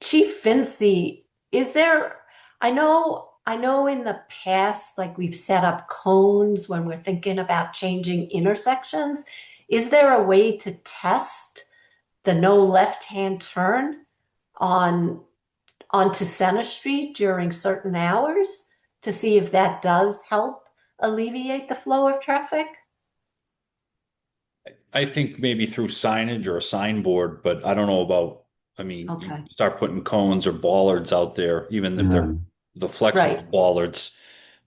Chief Fincy, I know in the past, like we've set up cones when we're thinking about changing intersections. Is there a way to test the no left-hand turn on onto Center Street during certain hours to see if that does help alleviate the flow of traffic? I think maybe through signage or a signboard, but I don't know about, I mean, you Okay, start putting cones or bollards out there, even if they're Yeah. the flexible right. bollards,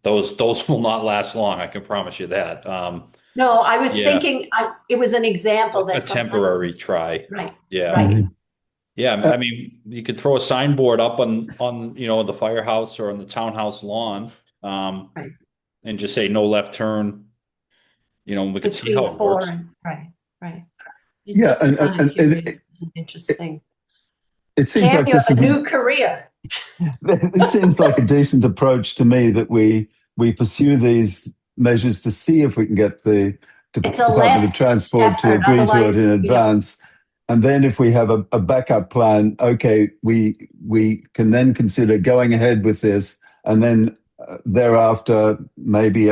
those will not last long. I can promise you that. No, I was Yeah, thinking it was an example a that temporary sometimes, try. right, Yeah. right, Mhm. Yeah, Uh, I mean, you could throw a signboard up on the firehouse or on the townhouse lawn, right. and just say no left turn. We could see Between how it four works. and, right, right. You're yeah, just kind of and curious. It's an interesting. it seems Cam, like you this have is a new career. this seems like a decent approach to me that we pursue these measures to see if we can get the It's a Department of last Transport to effort. agree to it Otherwise, in we don't. advance. And then if we have a backup plan, okay, we can then consider going ahead with this, and then thereafter maybe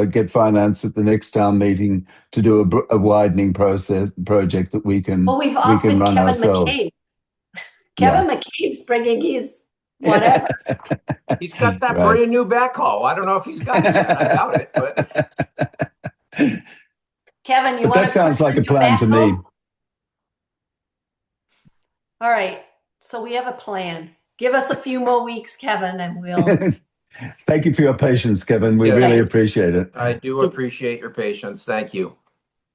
get finance at the next town meeting to do a widening project that Well, we've we can offered run Kevin ourselves. McCabe. Yeah. Kevin McCabe's bringing his whatever. He's got that Right. brand new backhoe. I don't know if he's got it yet. I doubt it, but Kevin, you But want that to sounds like christen a your plan to me. backhoe? All right. So we have a plan. Give us a few more weeks, Kevin, and we'll Thank you for your patience, Kevin. We yes, really thank you. appreciate it. I do So, appreciate your patience. Thank you.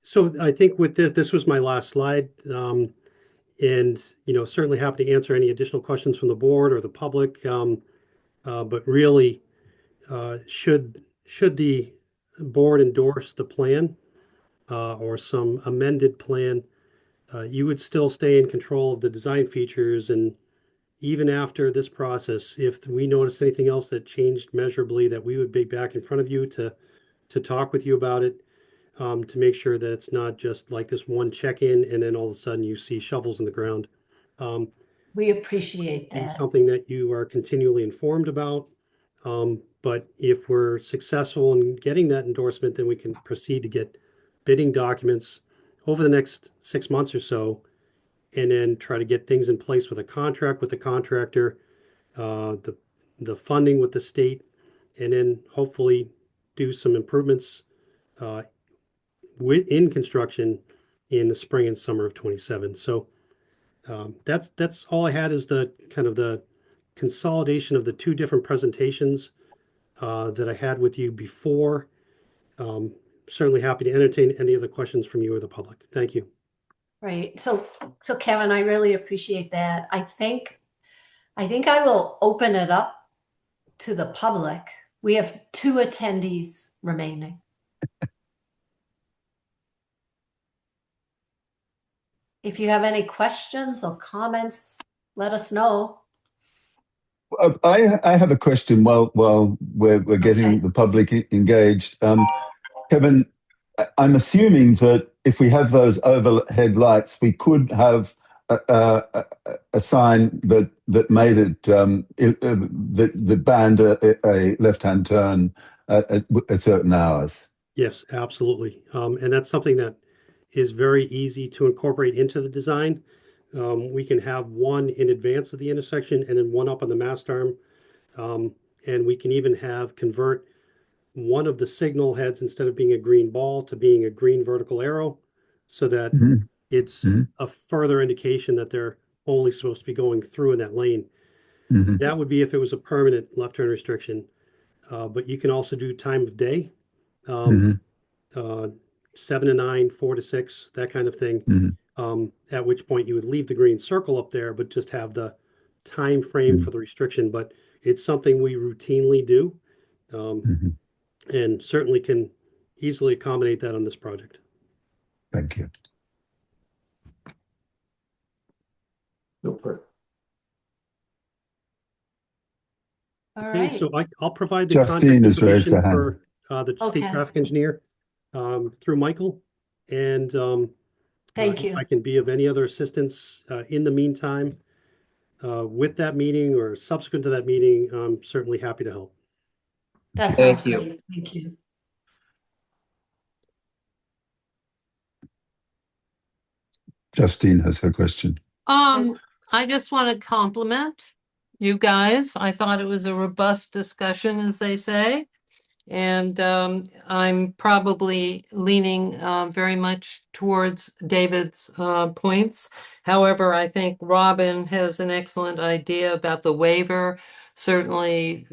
so I think with this was my last slide. And, certainly happy to answer any additional questions from the board or the public. But really, should the board endorse the plan or some amended plan, you would still stay in control of the design features. And even after this process, if we noticed anything else that changed measurably, that we would be back in front of you to talk with you about it, to make sure that it's not just like this one check-in and then all of a sudden you see shovels in the ground. Um, We appreciate be that. something that you are continually informed about. But if we're successful in getting that endorsement, then we can proceed to get bidding documents over the next 6 months or so, and then try to get things in place with a contract with the contractor, the funding with the state, and then hopefully do some improvements in construction in the spring and summer of 27. So that's all I had, is the kind of the consolidation of the two different presentations that I had with you before. Certainly happy to entertain any other questions from you or the public. Thank you. Right. So Kevin, I really appreciate that. I think I will open it up to the public. We have 2 attendees remaining. If you have any questions or comments, let us know. I have a question while we're getting Okay. the public engaged. Kevin, I'm assuming that if we have those overhead lights, we could have a sign that made it that banned a left-hand turn at certain hours. Yes, absolutely. And that's something that is very easy to incorporate into the design. We can have one in advance of the intersection and then one up on the mast arm. And we can even convert one of the signal heads, instead of being a green ball, to being a green vertical arrow, so that Mhm. it's Mhm. a further indication that they're only supposed to be going through in that lane. Mhm. That would be if it was a permanent left turn restriction. But you can also do time of day, um, Mhm. 7 to 9, 4 to 6, that kind of thing. Mhm. At which point you would leave the green circle up there, but just have the time frame for the restriction. But it's something we routinely do, Mhm. and certainly can easily accommodate that on this project. Thank you. Super. All Okay, right. so I'll provide the Justine contact has raised her information hand. for the state Okay. traffic engineer through Michael. And Thank you. if I can be of any other assistance in the meantime with that meeting or subsequent to that meeting, I'm certainly happy to help. That sounds Thank you. great. Thank you. Justine has her question. I just want to compliment you guys. I thought it was a robust discussion, as they say. And I'm probably leaning very much towards David's points. However, I think Robin has an excellent idea about the waiver. Certainly,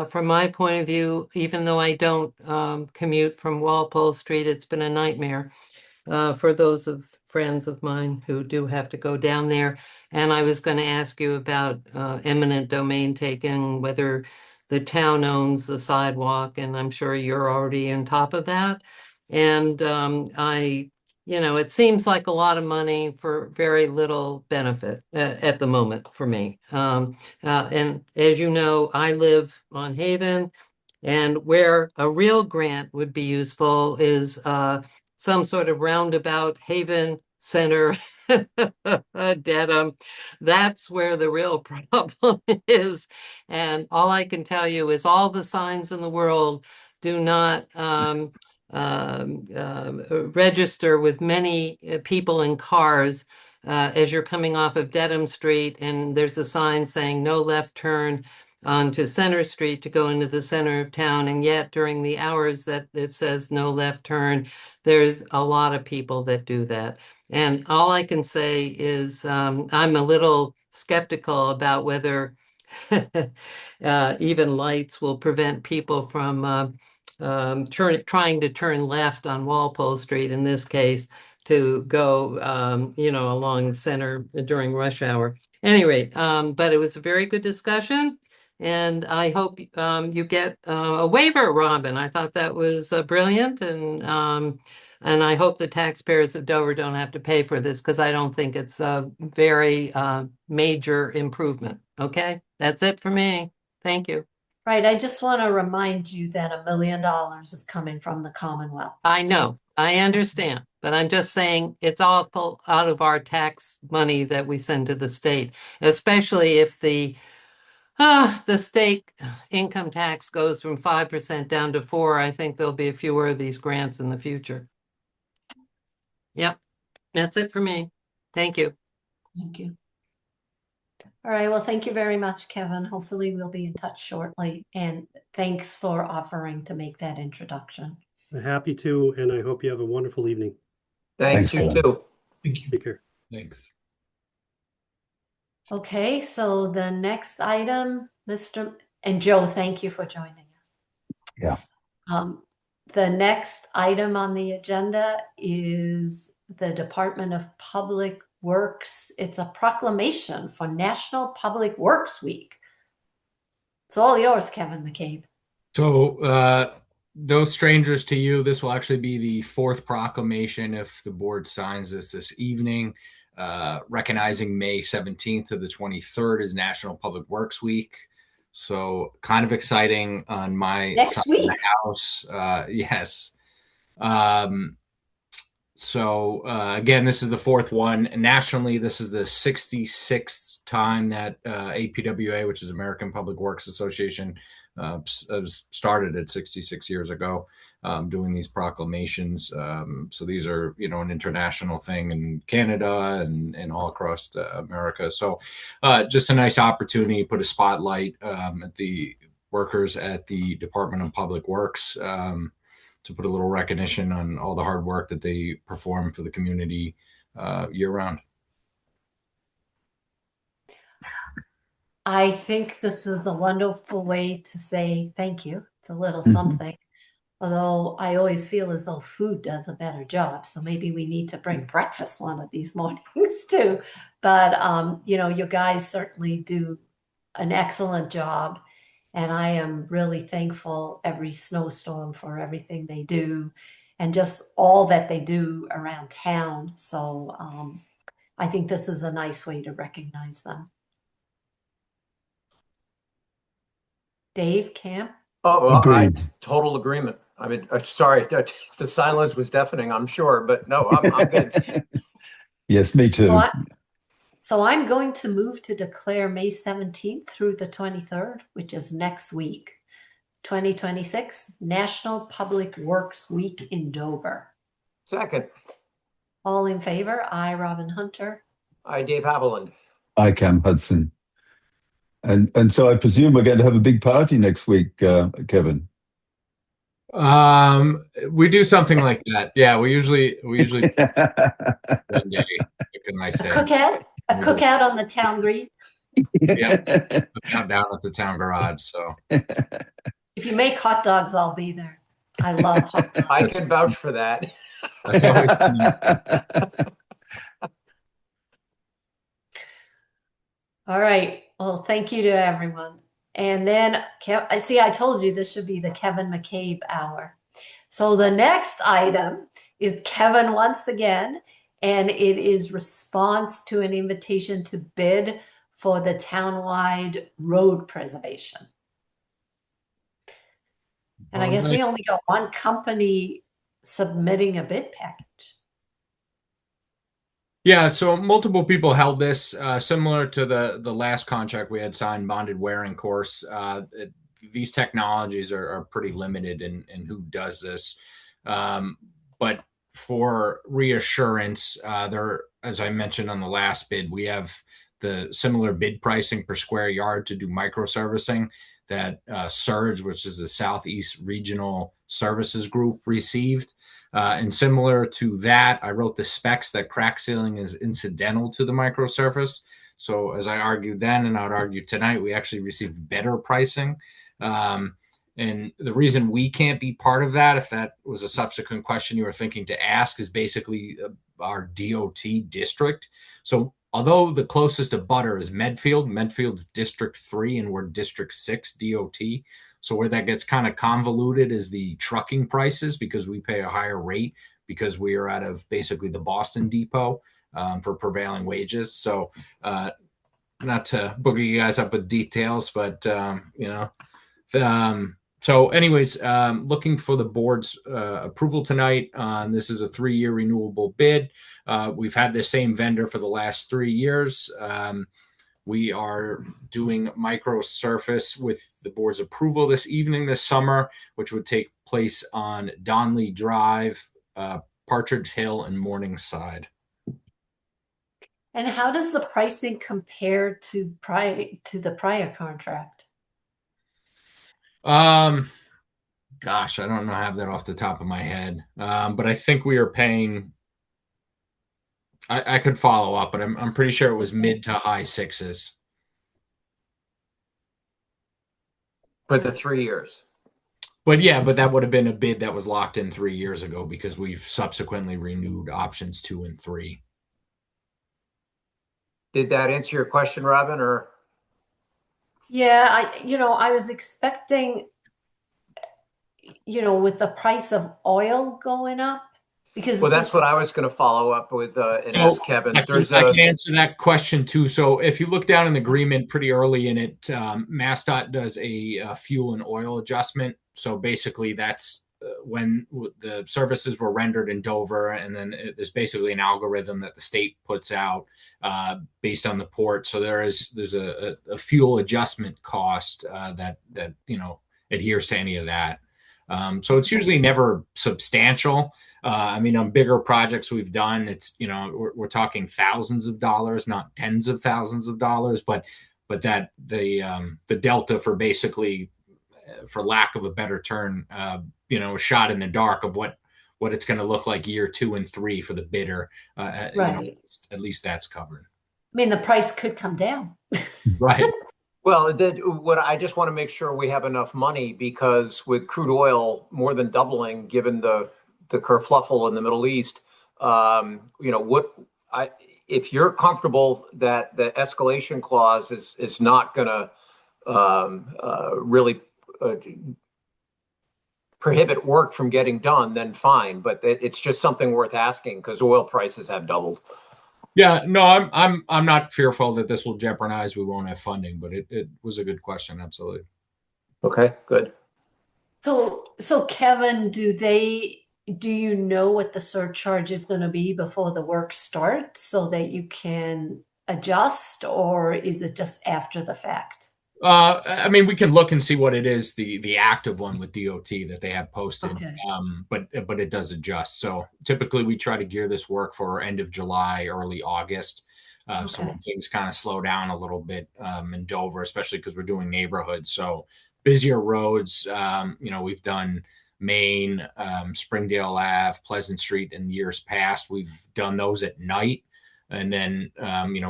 from my point of view, even though I don't commute from Walpole Street, it's been a nightmare for those of friends of mine who do have to go down there. And I was going to ask you about eminent domain taking, whether the town owns the sidewalk, and I'm sure you're already on top of that. And it seems like a lot of money for very little benefit at the moment for me. And as you know, I live on Haven, and where a real grant would be useful is some sort of roundabout Haven Center, Dedham. That's where the real problem is. And all I can tell you is all the signs in the world do not register with many people in cars as you're coming off of Dedham Street, and there's a sign saying no left turn onto Center Street to go into the center of town. And yet during the hours that it says no left turn, there's a lot of people that do that. And all I can say is I'm a little skeptical about whether even lights will prevent people from trying to turn left on Walpole Street in this case to go, along center during rush hour. Anyway, but it was a very good discussion. And I hope you get a waiver, Robin. I thought that was brilliant. And I hope the taxpayers of Dover don't have to pay for this, because I don't think it's a very major improvement. Okay, that's it for me. Thank you. Right. I just want to remind you that $1 million is coming from the Commonwealth. I know, I understand, but I'm just saying it's awful out of our tax money that we send to the state, especially if the state income tax goes from 5% down to 4%. I think there'll be a fewer of these grants in the future. Yep, that's it for me. Thank you. Thank you. All right. Well, thank you very much, Kevin. Hopefully we'll be in touch shortly. And thanks for offering to make that introduction. Happy to, and I hope you have a wonderful evening. Thanks, Thanks, you Kevin. too. Thank you. Take care. Thanks. Okay, so the next item, Mr. and Joe, thank you for joining us. Yeah. The next item on the agenda is the Department of Public Works. It's a proclamation for National Public Works Week. It's all yours, Kevin McCabe. So, no strangers to you, this will actually be the fourth proclamation if the board signs this evening, recognizing May 17th to the 23rd is National Public Works Week. So kind of exciting on my Next side of week. the house. Yes. Um, again, this is the fourth one. Nationally, this is the 66th time that APWA, which is American Public Works Association, started at 66 years ago, doing these proclamations. So these are, an international thing in Canada and all across America. So just a nice opportunity to put a spotlight at the workers at the Department of Public Works. To put a little recognition on all the hard work that they perform for the community year round. I think this is a wonderful way to say thank you. It's a little something. Although I always feel as though food does a better job. So maybe we need to bring breakfast one of these mornings too. But, you guys certainly do an excellent job. And I am really thankful every snowstorm for everything they do and just all that they do around town. So I think this is a nice way to recognize them. Dave, Camp? Oh, well, Agreed. total agreement. I mean, sorry, the silence was deafening, I'm sure, but no, I'm good. Yes, me too. So I'm going to move to declare May 17th through the 23rd, which is next week, 2026, National Public Works Week in Dover. Second. All in favor? I, Robin Hunter. I, Dave Haviland. I, Cam Hudson. And so I presume we're going to have a big party next week, Kevin. We do something like that. Yeah, we usually one day. What can I say? A cookout on the town green. Yeah, down at the town garage. So if you make hot dogs, I'll be there. I love hot dogs. I can vouch for that. That's always All right. Well, thank you to everyone. And then I see I told you this should be the Kevin McCabe hour. So the next item is Kevin once again, and it is response to an invitation to bid for the townwide road preservation. And I guess we only got one company submitting a bid package. Yeah, so multiple people held this, similar to the last contract we had signed, bonded wearing course. These technologies are pretty limited in who does this. But for reassurance, as I mentioned on the last bid, we have the similar bid pricing per square yard to do microservicing that Surge, which is the Southeast Regional Services Group, received. And similar to that, I wrote the specs that crack sealing is incidental to the microsurface. So as I argued then, and I would argue tonight, we actually received better pricing. And the reason we can't be part of that, if that was a subsequent question you were thinking to ask, is basically our DOT district. So although the closest abutter is Medfield's District 3 and we're District 6 DOT. So where that gets kind of convoluted is the trucking prices, because we pay a higher rate because we are out of basically the Boston Depot for prevailing wages. So not to boogie you guys up with details, but so anyways, looking for the board's approval tonight. This is a 3-year renewable bid. We've had the same vendor for the last 3 years. We are doing microsurface with the board's approval this evening, this summer, which would take place on Donley Drive, Partridge Hill, and Morningside. And how does the pricing compare to the prior contract? Gosh, I don't know, have that off the top of my head. But I think we are paying I could follow up, but I'm pretty sure it was mid to high sixes. For the 3 years. But yeah, but that would have been a bid that was locked in 3 years ago because we've subsequently renewed options 2 and 3. Did that answer your question, Robin, or? Yeah, I was expecting, with the price of oil going up, because Well, that's what this, I was going to follow up with and So ask Kevin. I can answer that question too. So if you look down in the agreement pretty early in it, MassDOT does a fuel and oil adjustment. So basically, that's when the services were rendered in Dover, and then there's basically an algorithm that the state puts out based on the port. So there's a fuel adjustment cost that adheres to any of that. So it's usually never substantial. I mean, on bigger projects we've done, it's we're talking thousands of dollars, not tens of thousands of dollars, but that the delta for basically, for lack of a better term, a shot in the dark of what it's going to look like year 2 and 3 for the bidder. right. At least that's covered. I mean, the price could come down. Right. Well, what I just want to make sure we have enough money, because with crude oil more than doubling, given the kerfluffle in the Middle East, if you're comfortable that the escalation clause is not going to really prohibit work from getting done, then fine. But it's just something worth asking because oil prices have doubled. Yeah, no, I'm not fearful that this will jeopardize we won't have funding, but it was a good question, absolutely. Okay, good. So Kevin, do you know what the surcharge is going to be before the work starts so that you can adjust, or is it just after the fact? I mean, we can look and see what it is, the active one with DOT that they have posted. Okay. But it does adjust. So typically we try to gear this work for end of July, early August. So when things kind of slow down a little bit in Dover, especially because we're doing neighborhoods. So busier roads, we've done Main, Springdale Ave, Pleasant Street in years past. We've done those at night. And then,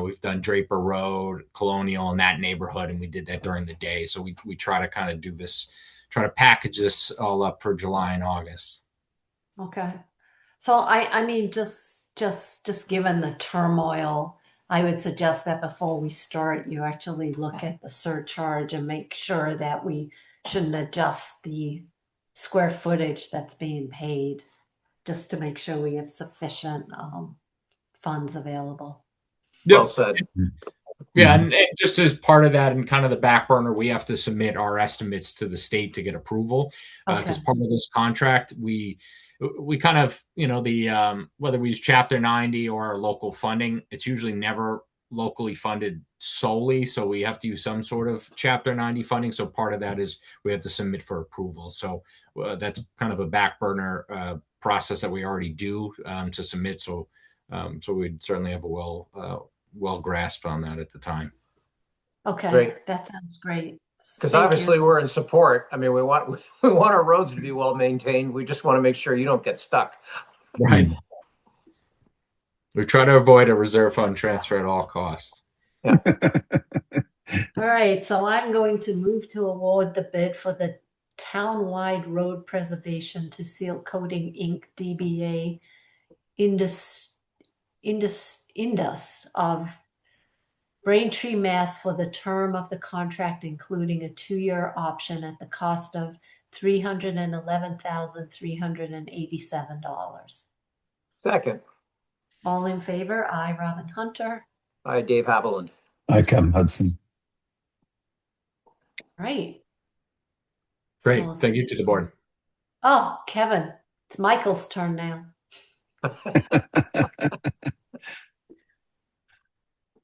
we've done Draper Road, Colonial, in that neighborhood, and we did that during the day. So we try to kind of do this, try to package this all up for July and August. Okay. So I mean, just given the turmoil, I would suggest that before we start, you actually look at the surcharge and make sure that we shouldn't adjust the square footage that's being paid, just to make sure we have sufficient funds available. Well said. Yeah, and just as part of that, and kind of the back burner, we have to submit our estimates to the state to get approval. Because part of this contract, we kind of, whether we use Chapter 90 or local funding, it's usually never locally funded solely. So we have to use some sort of Chapter 90 funding. So part of that is we have to submit for approval. So that's kind of a back burner process that we already do to submit. So we'd certainly have a well grasped on that at the time. Okay, great. That sounds great. Because obviously we're in support. I mean, we want our roads to be well maintained. We just want to make sure you don't get stuck. Right. We try to avoid a reserve fund transfer at all costs. Yeah. All right, so I'm going to move to award the bid for the townwide road preservation to Seal Coating Inc. DBA Indus of Braintree, Mass. For the term of the contract, including a 2-year option at the cost of $311,387. Second. All in favor? Aye, Robin Hunter. Aye, Dave Haviland. Aye, Cam Hudson. Right. Great. So Thank you to the board. Oh, Kevin, it's Michael's turn now.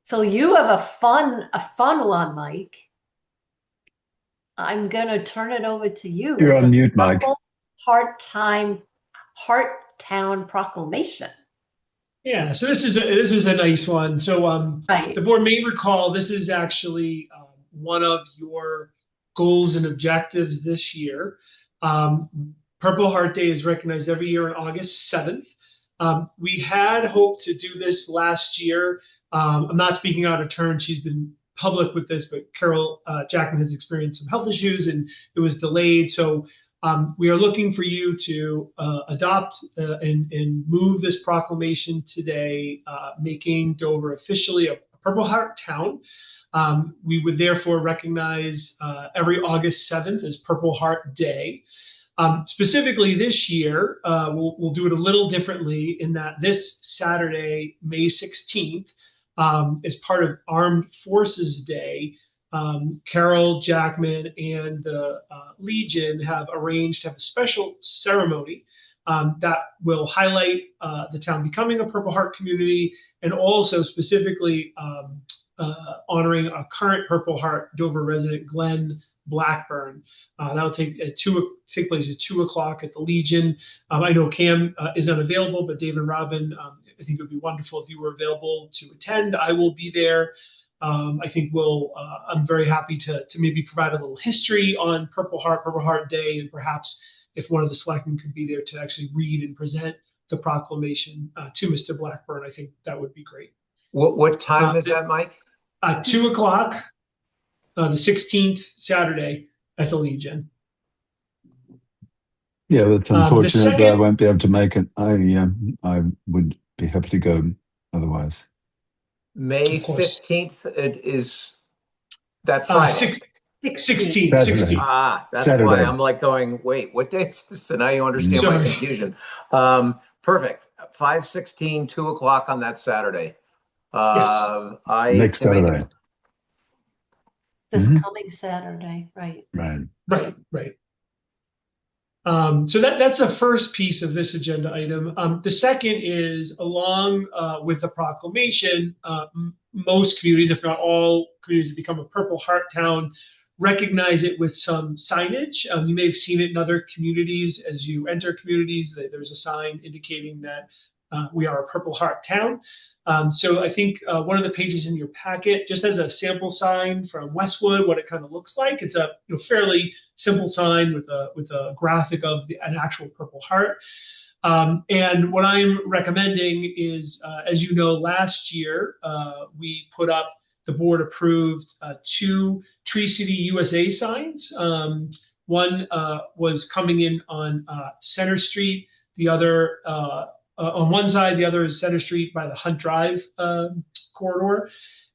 So you have a fun one, Mike. I'm going to turn it over to you. You're on mute, Mike. Part-time Town proclamation. Yeah, so this is a nice one. So Right. the board may recall this is actually one of your goals and objectives this year. Purple Heart Day is recognized every year on August 7th. We had hoped to do this last year. I'm not speaking out of turn. She's been public with this, but Carol Jackman has experienced some health issues and it was delayed. So we are looking for you to adopt and move this proclamation today, making Dover officially a Purple Heart town. We would therefore recognize every August 7th as Purple Heart Day. Specifically this year, we'll do it a little differently in that this Saturday, May 16th, is part of Armed Forces Day. Carol Jackman and the Legion have arranged to have a special ceremony that will highlight the town becoming a Purple Heart community and also specifically honoring a current Purple Heart Dover resident, Glenn Blackburn. That'll take place at 2 o'clock at the Legion. I know Cam is unavailable, but Dave and Robin, I think it would be wonderful if you were available to attend. I will be there. I think I'm very happy to maybe provide a little history on Purple Heart Day, and perhaps if one of the selectmen could be there to actually read and present the proclamation to Mr. Blackburn, I think that would be great. What time is that, Mike? 2 o'clock, the 16th, Saturday at the Legion. Yeah, that's unfortunate that I won't be able to make it. I would be happy to go otherwise. May 15th, it is that Friday. 16th. Saturday. That's Saturday. why I'm like going, wait, what day is this? So now you understand my confusion. Perfect. 5/16, 2 o'clock on that Saturday. Yes. Next Saturday. This coming Saturday, right? Right. So that's the first piece of this agenda item. The second is, along with the proclamation, most communities, if not all communities that become a Purple Heart town, recognize it with some signage. You may have seen it in other communities. As you enter communities, there's a sign indicating that we are a Purple Heart town. So I think one of the pages in your packet just has a sample sign from Westwood, what it kind of looks like. It's a fairly simple sign with a graphic of an actual Purple Heart. And what I'm recommending is, as you know, last year we put up, the board approved 2 Tree City USA signs. One was coming in on Center Street, the other on one side, the other is Center Street by the Hunt Drive corridor.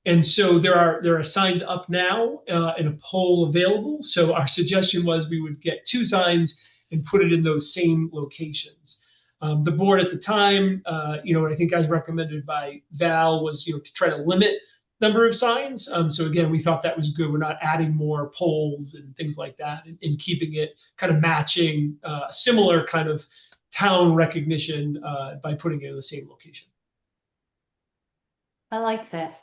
And so there are signs up now and a pole available. So our suggestion was we would get 2 signs and put it in those same locations. The board at the time, I think as recommended by Val, was to try to limit number of signs. So again, we thought that was good. We're not adding more poles and things like that, and keeping it kind of matching similar kind of town recognition by putting it in the same location. I like that.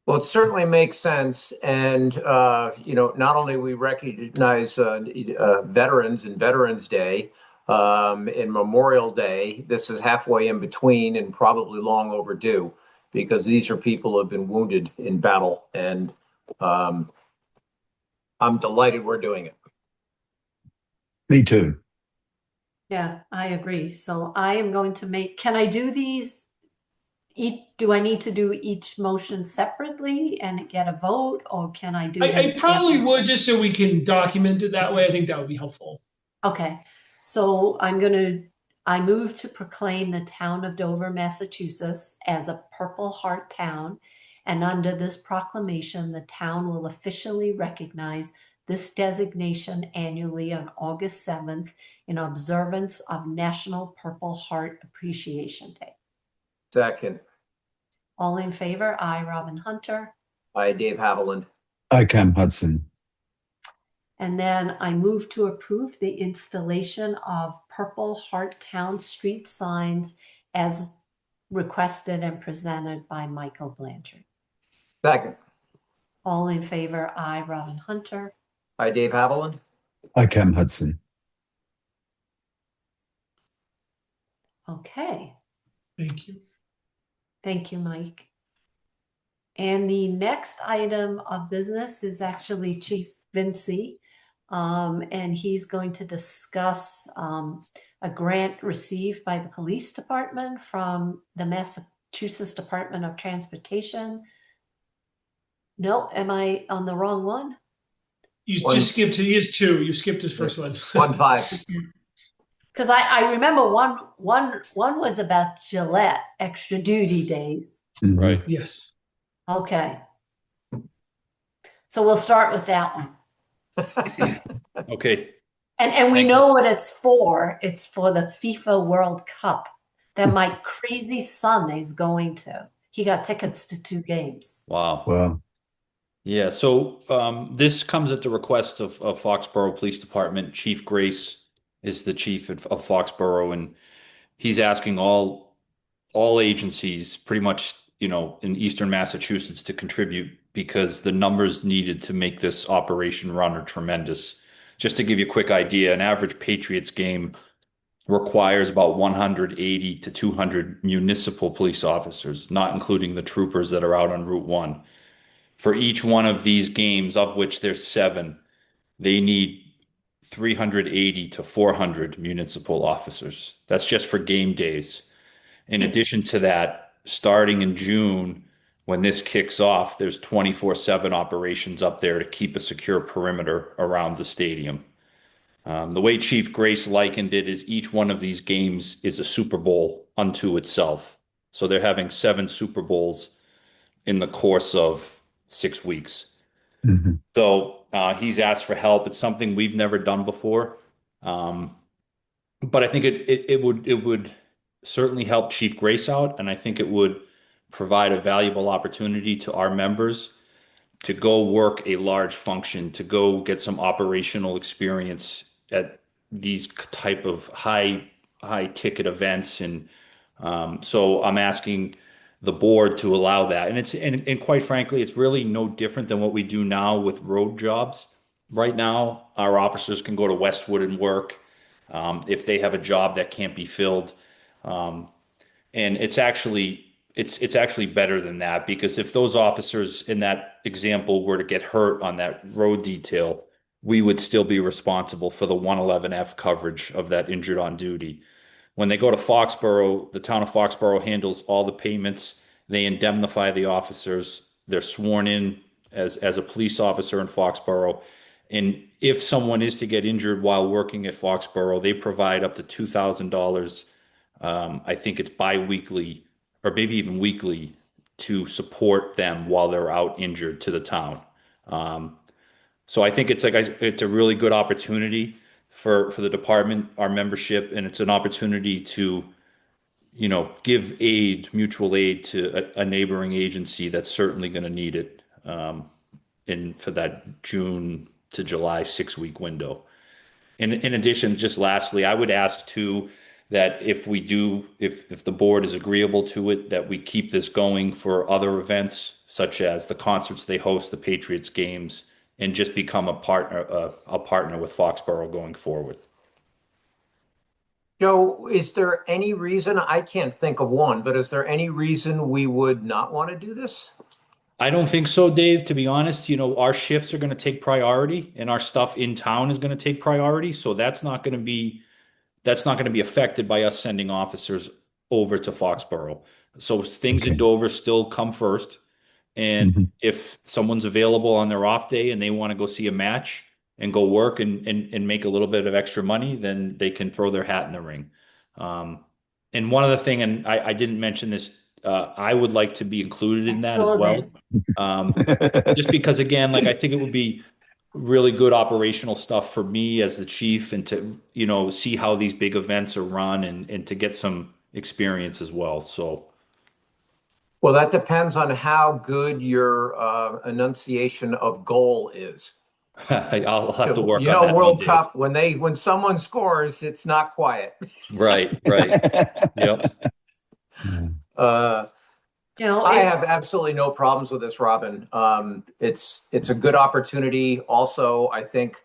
Well, it certainly makes sense. And, not only we recognize veterans and Veterans Day and Memorial Day, this is halfway in between and probably long overdue, because these are people who have been wounded in battle. And I'm delighted we're doing it. Me too. Yeah, I agree. So I am going to can I do these? Do I need to do each motion separately and get a vote, or can I do them I probably together? would, just so we can document it that way. I think that would be helpful. Okay, so I move to proclaim the town of Dover, Massachusetts as a Purple Heart town, and under this proclamation, the town will officially recognize this designation annually on August 7th in observance of National Purple Heart Appreciation Day. Second. All in favor? I, Robin Hunter. I, Dave Haviland. I, Cam Hudson. And then I move to approve the installation of Purple Heart Town street signs as requested and presented by Michael Blanchard. Second. All in favor? I, Robin Hunter. I, Dave Haviland. I, Cam Hudson. Okay. Thank you. Thank you, Mike. And the next item of business is actually Chief Vinci. and he's going to discuss a grant received by the police department from the Massachusetts Department of Transportation. No, am I on the wrong one? You just skipped. He is two. You skipped his first one. 1-5. Because I remember one was about Gillette extra duty days. Mhm. Right. Yes. Okay. So we'll start with that one. Okay. And we Thank know what it's for. It's for the FIFA World Cup that my crazy son is going to. He got tickets to 2 games. Wow. Wow. Yeah. So this comes at the request of Foxborough Police Department. Chief Grace is the chief of Foxborough, and he's asking all agencies pretty much, in Eastern Massachusetts to contribute because the numbers needed to make this operation run are tremendous. Just to give you a quick idea, an average Patriots game requires about 180 to 200 municipal police officers, not including the troopers that are out on Route 1. For each one of these games, of which there's 7, they need 380 to 400 municipal officers. That's just for game days. In addition to that, starting in June, when this kicks off, there's 24/7 operations up there to keep a secure perimeter around the stadium. The way Chief Grace likened it is each one of these games is a Super Bowl unto itself. So they're having 7 Super Bowls in the course of 6 weeks. Mhm. So he's asked for help. It's something we've never done before. Um, but I think it would certainly help Chief Grace out, and I think it would provide a valuable opportunity to our members to go work a large function, to go get some operational experience at these type of high ticket events. And so I'm asking the board to allow that. And quite frankly, it's really no different than what we do now with road jobs. Right now, our officers can go to Westwood and work if they have a job that can't be filled. Um, and it's actually better than that, because if those officers in that example were to get hurt on that road detail, we would still be responsible for the 111F coverage of that injured on duty. When they go to Foxborough, the town of Foxborough handles all the payments. They indemnify the officers. They're sworn in as a police officer in Foxborough. And if someone is to get injured while working at Foxborough, they provide up to $2,000. I think it's bi-weekly or maybe even weekly to support them while they're out injured to the town. Um, so I think it's a really good opportunity for the department, our membership, and it's an opportunity to, give mutual aid to a neighboring agency that's certainly going to need it in for that June to July 6-week window. In addition, just lastly, I would ask too that if the board is agreeable to it, that we keep this going for other events such as the concerts they host, the Patriots games, and just become a partner with Foxborough going forward. Joe, is there any reason, I can't think of one, but is there any reason we would not want to do this? I don't think so, Dave. To be honest, our shifts are going to take priority, and our stuff in town is going to take priority. So that's not going to be affected by us sending officers over to Foxborough. So things in Okay. Dover still come first. And Mhm. if someone's available on their off day and they want to go see a match and go work and make a little bit of extra money, then they can throw their hat in the ring. Um, and one other thing, and I didn't mention this, I would like to be included I in that as saw well. that. Just because, again, like I think it would be really good operational stuff for me as the chief, and to see how these big events are run, and to get some experience as well. So Well, that depends on how good your enunciation of goal is. I'll have to work on that one, World Dave. Cup, when someone scores, it's not quiet. Right, right. Yep. Uh, I have absolutely no problems with this, Robin. It's a good opportunity. Also, I think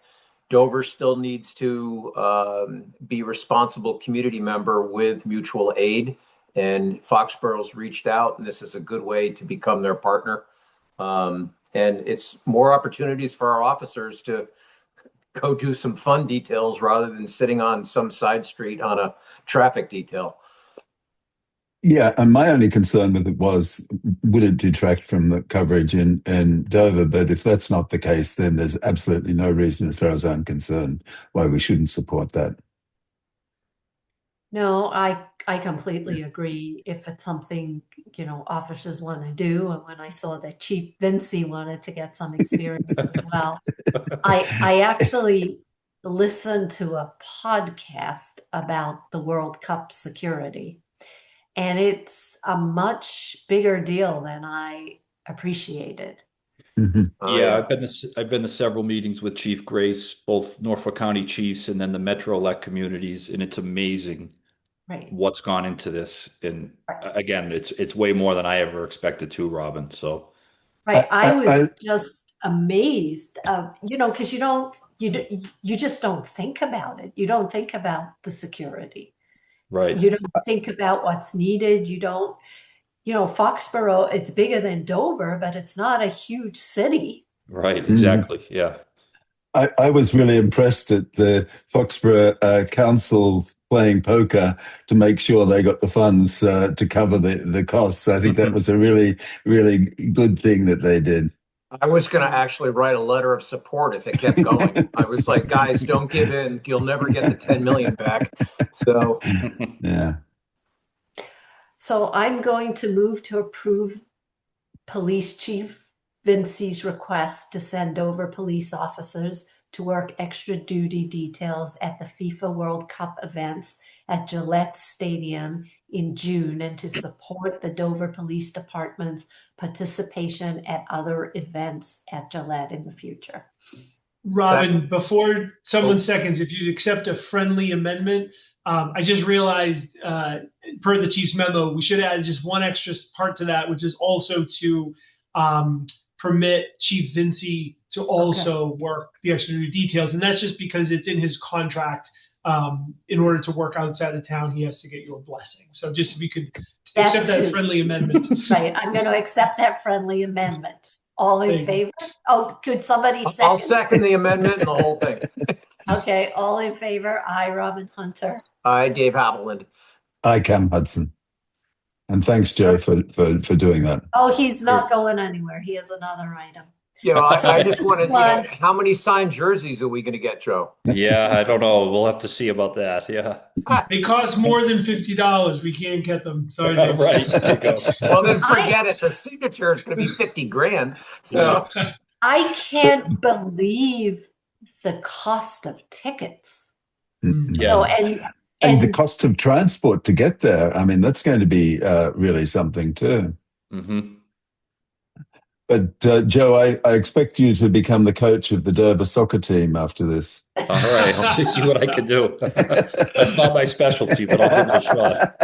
Dover still needs to be responsible community member with mutual aid, and Foxborough's reached out, and this is a good way to become their partner. And it's more opportunities for our officers to go do some fun details rather than sitting on some side street on a traffic detail. Yeah, and my only concern with it was, would it detract from the coverage in Dover? But if that's not the case, then there's absolutely no reason, as far as I'm concerned, why we shouldn't support that. No, I completely agree. If it's something, officers want to do, and when I saw that Chief Vinci wanted to get some experience as well, I actually listened to a podcast about the World Cup security, and it's a much bigger deal than I appreciated. Mhm. Oh, Yeah, yeah. I've been to several meetings with Chief Grace, both Norfolk County chiefs and then the Metro elect communities, and it's amazing Right. what's gone into this. And Right. again, it's way more than I ever expected to, Robin. So Right. I was just amazed, because you just don't think about it. You don't think about the security. right, You don't think about what's needed. You don't, Foxborough, it's bigger than Dover, but it's not a huge city. right, Mhm. exactly. Yeah. I was really impressed at the Foxborough Council playing poker to make sure they got the funds to cover the costs. I think that was a really, really good thing that they did. I was going to actually write a letter of support if it kept going. I was like, guys, don't give in. You'll never get the 10 million back. So Yeah. So I'm going to move to approve Police Chief Vinci's request to send over police officers to work extra duty details at the FIFA World Cup events at Gillette Stadium in June, and to support the Dover Police Department's participation at other events at Gillette in the future. Robin, before someone Oh. seconds, if you'd accept a friendly amendment, I just realized, per the chief's memo, we should add just one extra part to that, which is also to permit Chief Vinci to also work the extra details. And that's just because it's in his contract. In order to work outside of town, he has to get your blessing. So just if you could accept that friendly amendment. Right, I'm going to accept that friendly amendment. All in favor? Oh, could somebody second? I'll second the amendment and the whole thing. Okay, all in favor? I, Robin Hunter. I, Dave Haviland. I, Cam Hudson. And thanks, Joe, for doing that. Oh, he's not going anywhere. He has another item. Yeah, I just this wanted, one- how many signed jerseys are we going to get, Joe? Yeah, I don't know. We'll have to see about that. Yeah. They cost more than $50. We can't get them. Sorry, Dave. Right. There you go. Well, then forget it. The signature is going to be 50 grand. So I can't believe the cost of tickets. Yeah. And the cost of transport to get there. I mean, that's going to be really something too. Mm-hmm. But Joe, I expect you to become the coach of the Dover soccer team after this. All right. I'll see what I can do. That's not my specialty, but I'll give it a shot.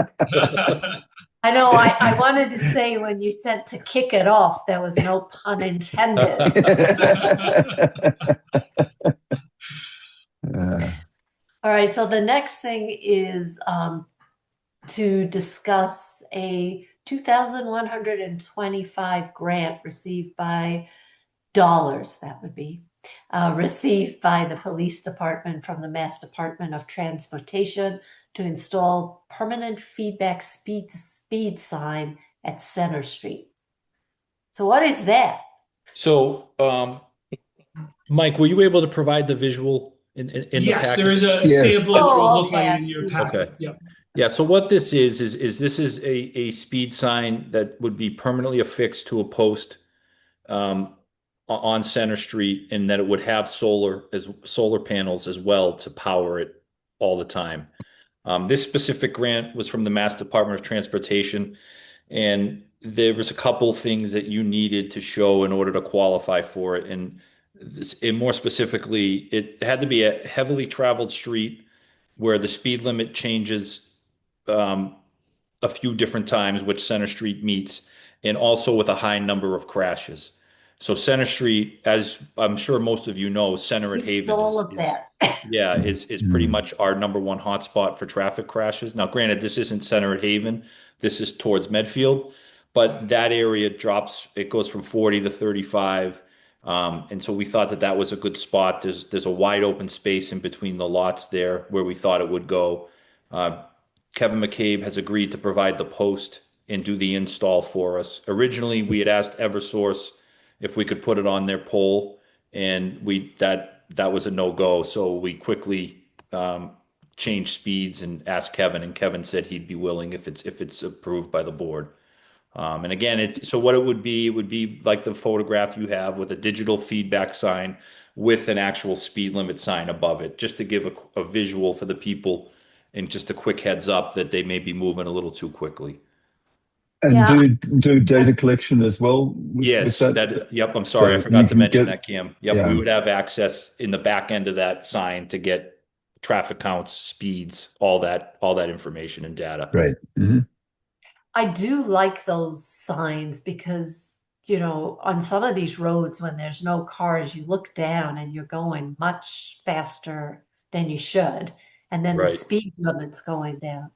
I know. I wanted to say when you said to kick it off, there was no pun intended. All right. So the next thing is to discuss a 2,125 grant received by dollars, that would be, received by the police department from the Mass Department of Transportation to install permanent feedback speed sign at Center Street. So what is that? So, Mike, were you able to provide the visual in the Yes, packet? there is a sample that will look like in your packet. Okay. Yep. Yeah, so what this is this is a speed sign that would be permanently affixed to a post on Center Street, and that it would have solar panels as well to power it all the time. This specific grant was from the Mass Department of Transportation, and there was a couple things that you needed to show in order to qualify for it. And more specifically, it had to be a heavily traveled street where the speed limit changes a few different times, which Center Street meets, and also with a high number of crashes. So Center Street, as I'm sure most of you know, Center at Haven. All of that. Yeah, is pretty much our number one hotspot for traffic crashes. Now, granted, this isn't Center at Haven. This is towards Medfield, but that area drops. It goes from 40 to 35. And so we thought that that was a good spot. There's a wide open space in between the lots there where we thought it would go. Uh, Kevin McCabe has agreed to provide the post and do the install for us. Originally, we had asked Eversource if we could put it on their pole, and that was a no-go. So we quickly changed speeds and asked Kevin, and Kevin said he'd be willing if it's approved by the board. And again, so what it would be like the photograph you have with a digital feedback sign with an actual speed limit sign above it, just to give a visual for the people and just a quick heads up that they may be moving a little too quickly. And Yeah, do data collection as well with Yes, that? yep, I'm sorry, I So you forgot to can mention get, that, Cam. Yep, we yeah, would have access in the back end of that sign to get traffic counts, speeds, all that information and data. great. Hmm. I do like those signs because, on some of these roads, when there's no cars, you look down and you're going much faster than you should. And then the Right, speed limit's going down.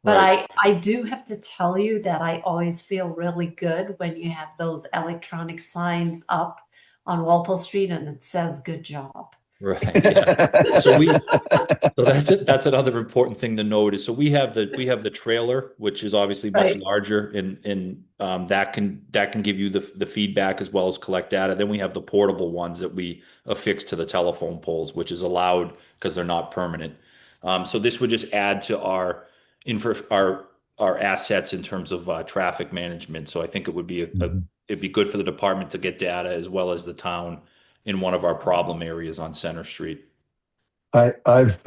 But right. I do have to tell you that I always feel really good when you have those electronic signs up on Walpole Street and it says good job. Right. Yeah. So so that's it. That's another important thing to note is so we have the trailer, which is obviously much Right. larger and that can give you the feedback as well as collect data. Then we have the portable ones that we affix to the telephone poles, which is allowed because they're not permanent. So this would just add to infra our assets in terms of traffic management. So I think it would be it'd be good for the department to get data as well as the town in one of our problem areas on Center Street. I've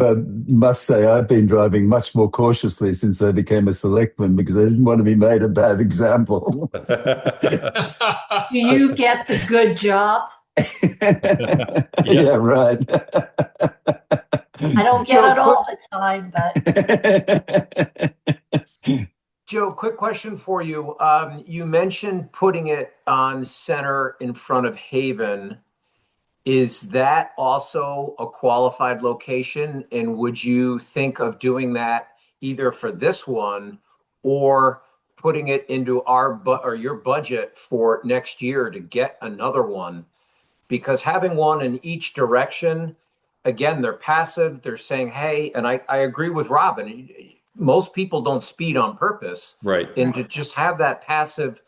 must say I've been driving much more cautiously since I became a selectman because I didn't want to be made a bad example. Do you get the good job? Yeah, right. I don't get it all the time, but Joe, quick question for you. You mentioned putting it on Center in front of Haven. Is that also a qualified location? And would you think of doing that either for this one or putting it into or your budget for next year to get another one? Because having one in each direction, again, they're passive. They're saying, hey, and I agree with Robin. Most people don't speed on purpose. Right. And to just have that passive,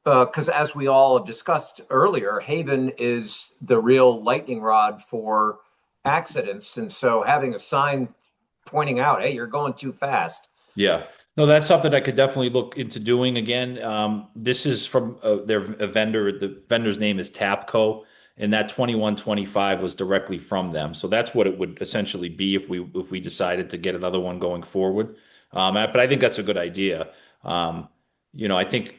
because as we all have discussed earlier, Haven is the real lightning rod for accidents. And so having a sign pointing out, hey, you're going too fast. Yeah. No, that's something I could definitely look into doing again. This is from their a vendor. The vendor's name is Tapco, and that 2125 was directly from them. So that's what it would essentially be if we decided to get another one going forward. But I think that's a good idea. I think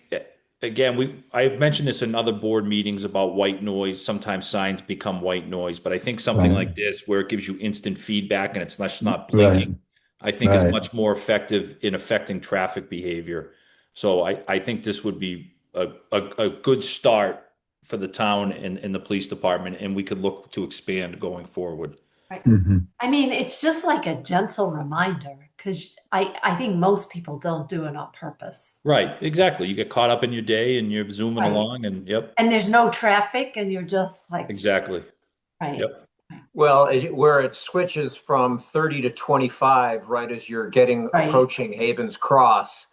again I've mentioned this in other board meetings about white noise. Sometimes signs become white noise, but I think something Right, like this where it gives you instant feedback and it's not right, blinking I think is right. much more effective in affecting traffic behavior. So I think this would be a good start for the town and the police department, and we could look to expand going forward. right. Hmm. I mean, it's just like a gentle reminder because I think most people don't do it on purpose. Right, exactly. You get caught up in your day and you're zooming Right. along, and yep, And there's no traffic and you're just like, exactly. right. Yep, Well, where it switches from 30 to 25, right as you're Right. approaching Havens Cross,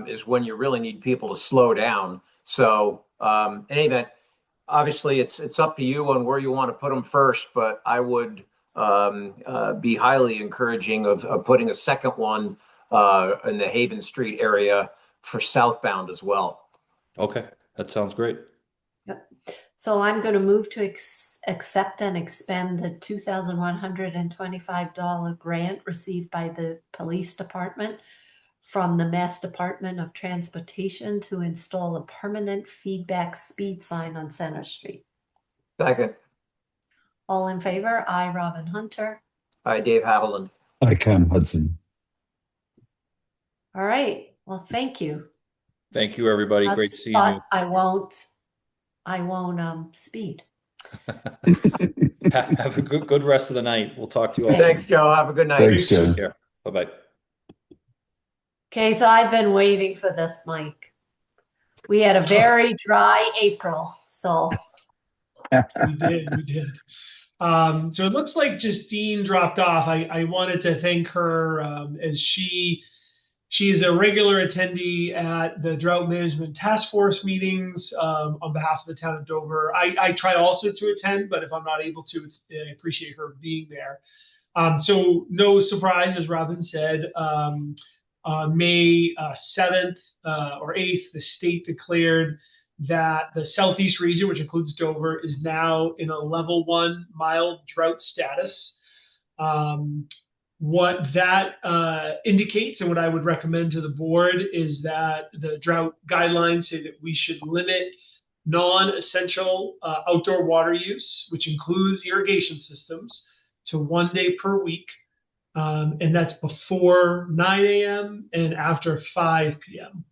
is when you really need people to slow down. So, in any event, obviously it's up to you on where you want to put them first, but I would be highly encouraging of putting a second one in the Haven Street area for southbound as well. okay, that sounds great. Yep. So I'm going to move to accept and expend the $2,125 grant received by the police department from the Mass Department of Transportation to install a permanent feedback speed sign on Center Street. Second. All in favor? I, Robin Hunter. Hi, Dave Haviland. I can, Hudson. All right. Well, thank you. Thank you, everybody. Great seeing you. But I won't speed. Have a good rest of the night. We'll talk to you all soon. Thanks, Joe. Have a good night. Thanks, Joe. Take care. Bye-bye. Okay, so I've been waiting for this, Mike. We had a very dry April, so We did, we did. So it looks like Justine dropped off. I wanted to thank her as she is a regular attendee at the drought management task force meetings on behalf of the town of Dover. I try also to attend, but if I'm not able to, I appreciate her being there. So no surprise, as Robin said, on May 7th or 8th, the state declared that the southeast region, which includes Dover, is now in a level 1 mild drought status. What that indicates, and what I would recommend to the board, is that the drought guidelines say that we should limit non-essential outdoor water use, which includes irrigation systems, to 1 day per week. And that's before 9 a.m. and after 5 p.m.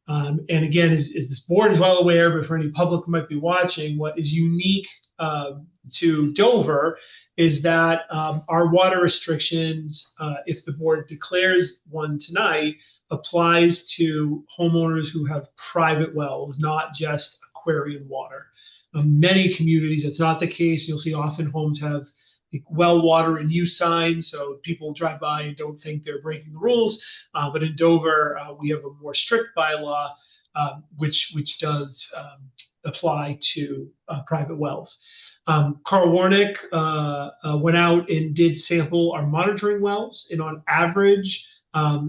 And again, as this board is well aware, but for any public who might be watching, what is unique to Dover is that our water restrictions, if the board declares one tonight, applies to homeowners who have private wells, not just aquarium water. Many communities, that's not the case. You'll see often homes have well water and use signs, so people drive by and don't think they're breaking the rules. But in Dover, we have a more strict bylaw, which does apply to private wells. Carl Warnick went out and did sample our monitoring wells, and on average,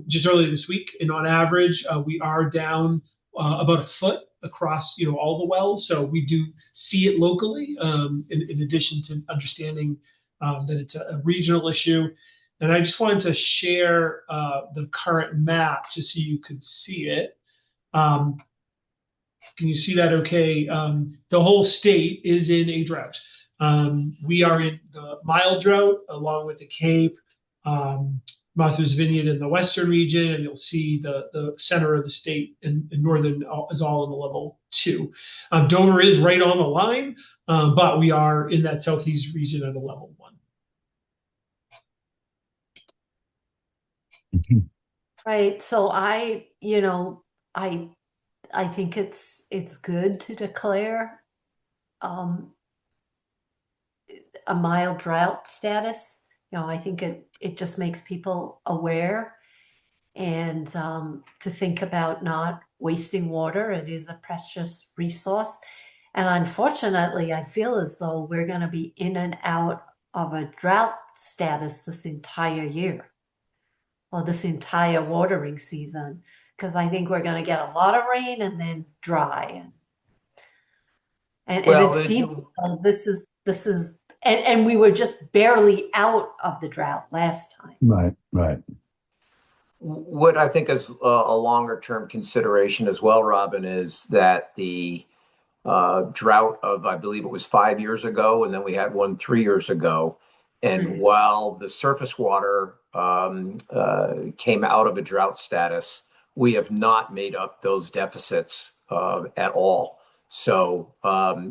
just earlier this week, and on average, we are down about a foot across all the wells. So we do see it locally, in addition to understanding that it's a regional issue. And I just wanted to share the current map just so you could see it. Can you see that okay? The whole state is in a drought. We are in the mild drought along with the Cape, Martha's Vineyard in the western region, and you'll see the center of the state in northern is all in the level 2. Dover is right on the line, but we are in that southeast region at a level 1. Right. So I think it's good to declare a mild drought status. I think it just makes people aware and to think about not wasting water. It is a precious resource. And unfortunately, I feel as though we're going to be in and out of a drought status this entire year, or this entire watering season, because I think we're going to get a lot of rain and then dry. And Well, it seems this is and we were just barely out of the drought last time. Right. what I think is a longer term consideration as well, Robin, is that the drought of, I believe it was 5 years ago, and then we had one 3 years ago. And while the surface water came out of a drought status, we have not made up those deficits at all. So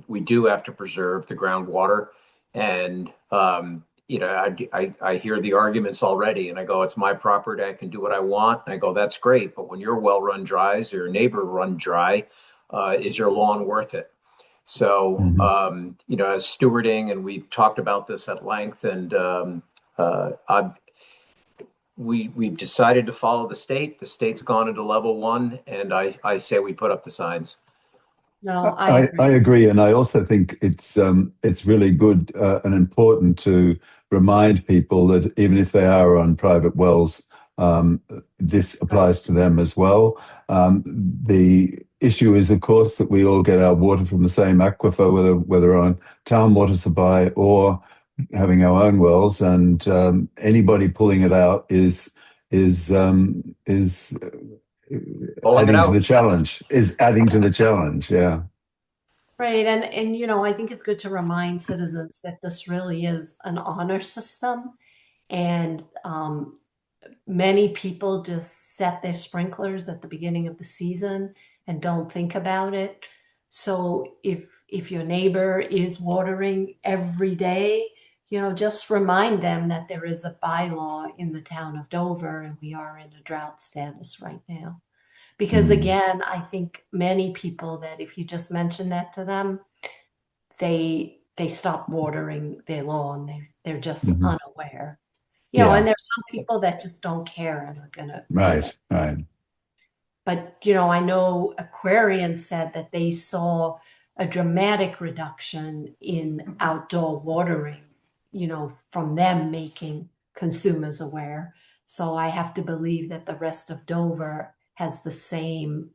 we do have to preserve the groundwater. And, I hear the arguments already, and I go, it's my property. I can do what I want. And I go, that's great. But when your well run dries, or your neighbor run dry, is your lawn worth it? So, as stewarding, and we've talked about this at length, and we've decided to follow the state. The state's gone into level 1, and I say we put up the signs. No, I agree, and I also think it's really good and important to remind people that even if they are on private wells, this applies to them as well. The issue is, of course, that we all get our water from the same aquifer, whether on town water supply or having our own wells, and anybody pulling it out is Pulling it adding to out. the challenge. Is adding to the challenge. Yeah. Right. And I think it's good to remind citizens that this really is an honor system. And many people just set their sprinklers at the beginning of the season and don't think about it. So if your neighbor is watering every day, just remind them that there is a bylaw in the town of Dover, and we are in a drought status right now. Because again, I think many people that if you just mention that to them, they stop watering their lawn. They're just Mhm. unaware. You know, Yeah. and there's some people that just don't care and are gonna do Right. it. Right. But, you know, I know Aquarian said that they saw a dramatic reduction in outdoor watering, you know, from them making consumers aware. So I have to believe that the rest of Dover has the same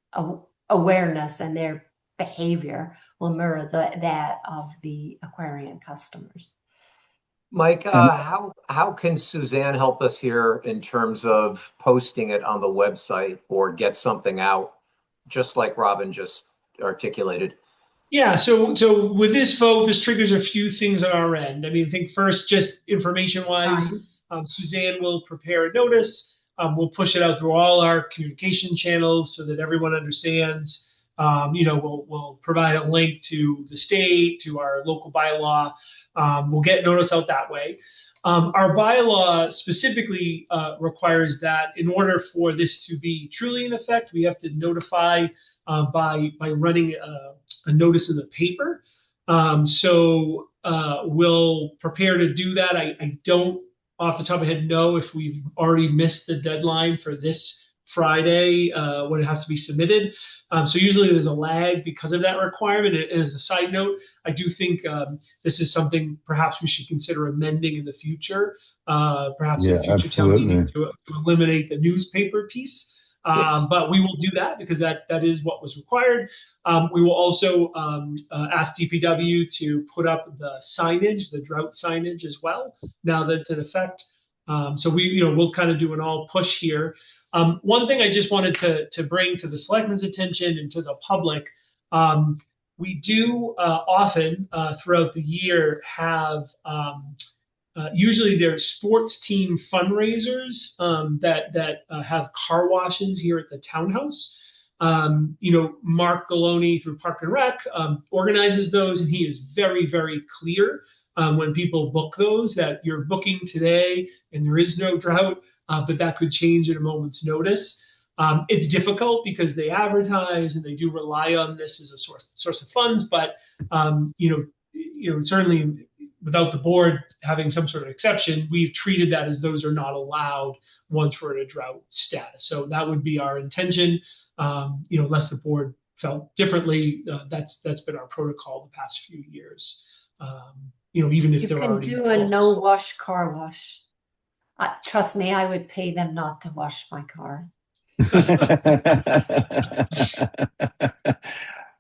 awareness, and their behavior will mirror that of the Aquarian customers. Mike, And how can Suzanne help us here in terms of posting it on the website or get something out, just like Robin just articulated? Yeah, so with this vote, this triggers a few things on our end. I mean, I think first, just information-wise, Signs. Suzanne will prepare a notice. We'll push it out through all our communication channels so that everyone understands. You know, we'll provide a link to the state, to our local bylaw. We'll get notice out that way. Our bylaw specifically requires that in order for this to be truly in effect, we have to notify by running a notice in the paper. So we'll prepare to do that. I don't, off the top of my head, know if we've already missed the deadline for this Friday when it has to be submitted. So usually there's a lag because of that requirement. And as a side note, I do think this is something perhaps we should consider amending in the future, perhaps at yeah, a future town meeting absolutely. to eliminate the newspaper piece. Yes. But we will do that because that is what was required. We will also ask DPW to put up the signage, the drought signage as well, now that it's in effect. So we'll kind of do an all push here. One thing I just wanted to bring to the selectmen's attention and to the public, we do often throughout the year have usually there's sports team fundraisers that have car washes here at the townhouse. Mark Galoni through Park and Rec organizes those, and he is very, very clear when people book those that you're booking today and there is no drought, but that could change at a moment's notice. It's difficult because they advertise and they do rely on this as a source of funds, but certainly without the board having some sort of exception, we've treated that as those are not allowed once we're in a drought status. So that would be our intention. Unless the board felt differently, that's been our protocol the past few years. Even if You they're can already do a booked. no wash car wash. Trust me, I would pay them not to wash my car.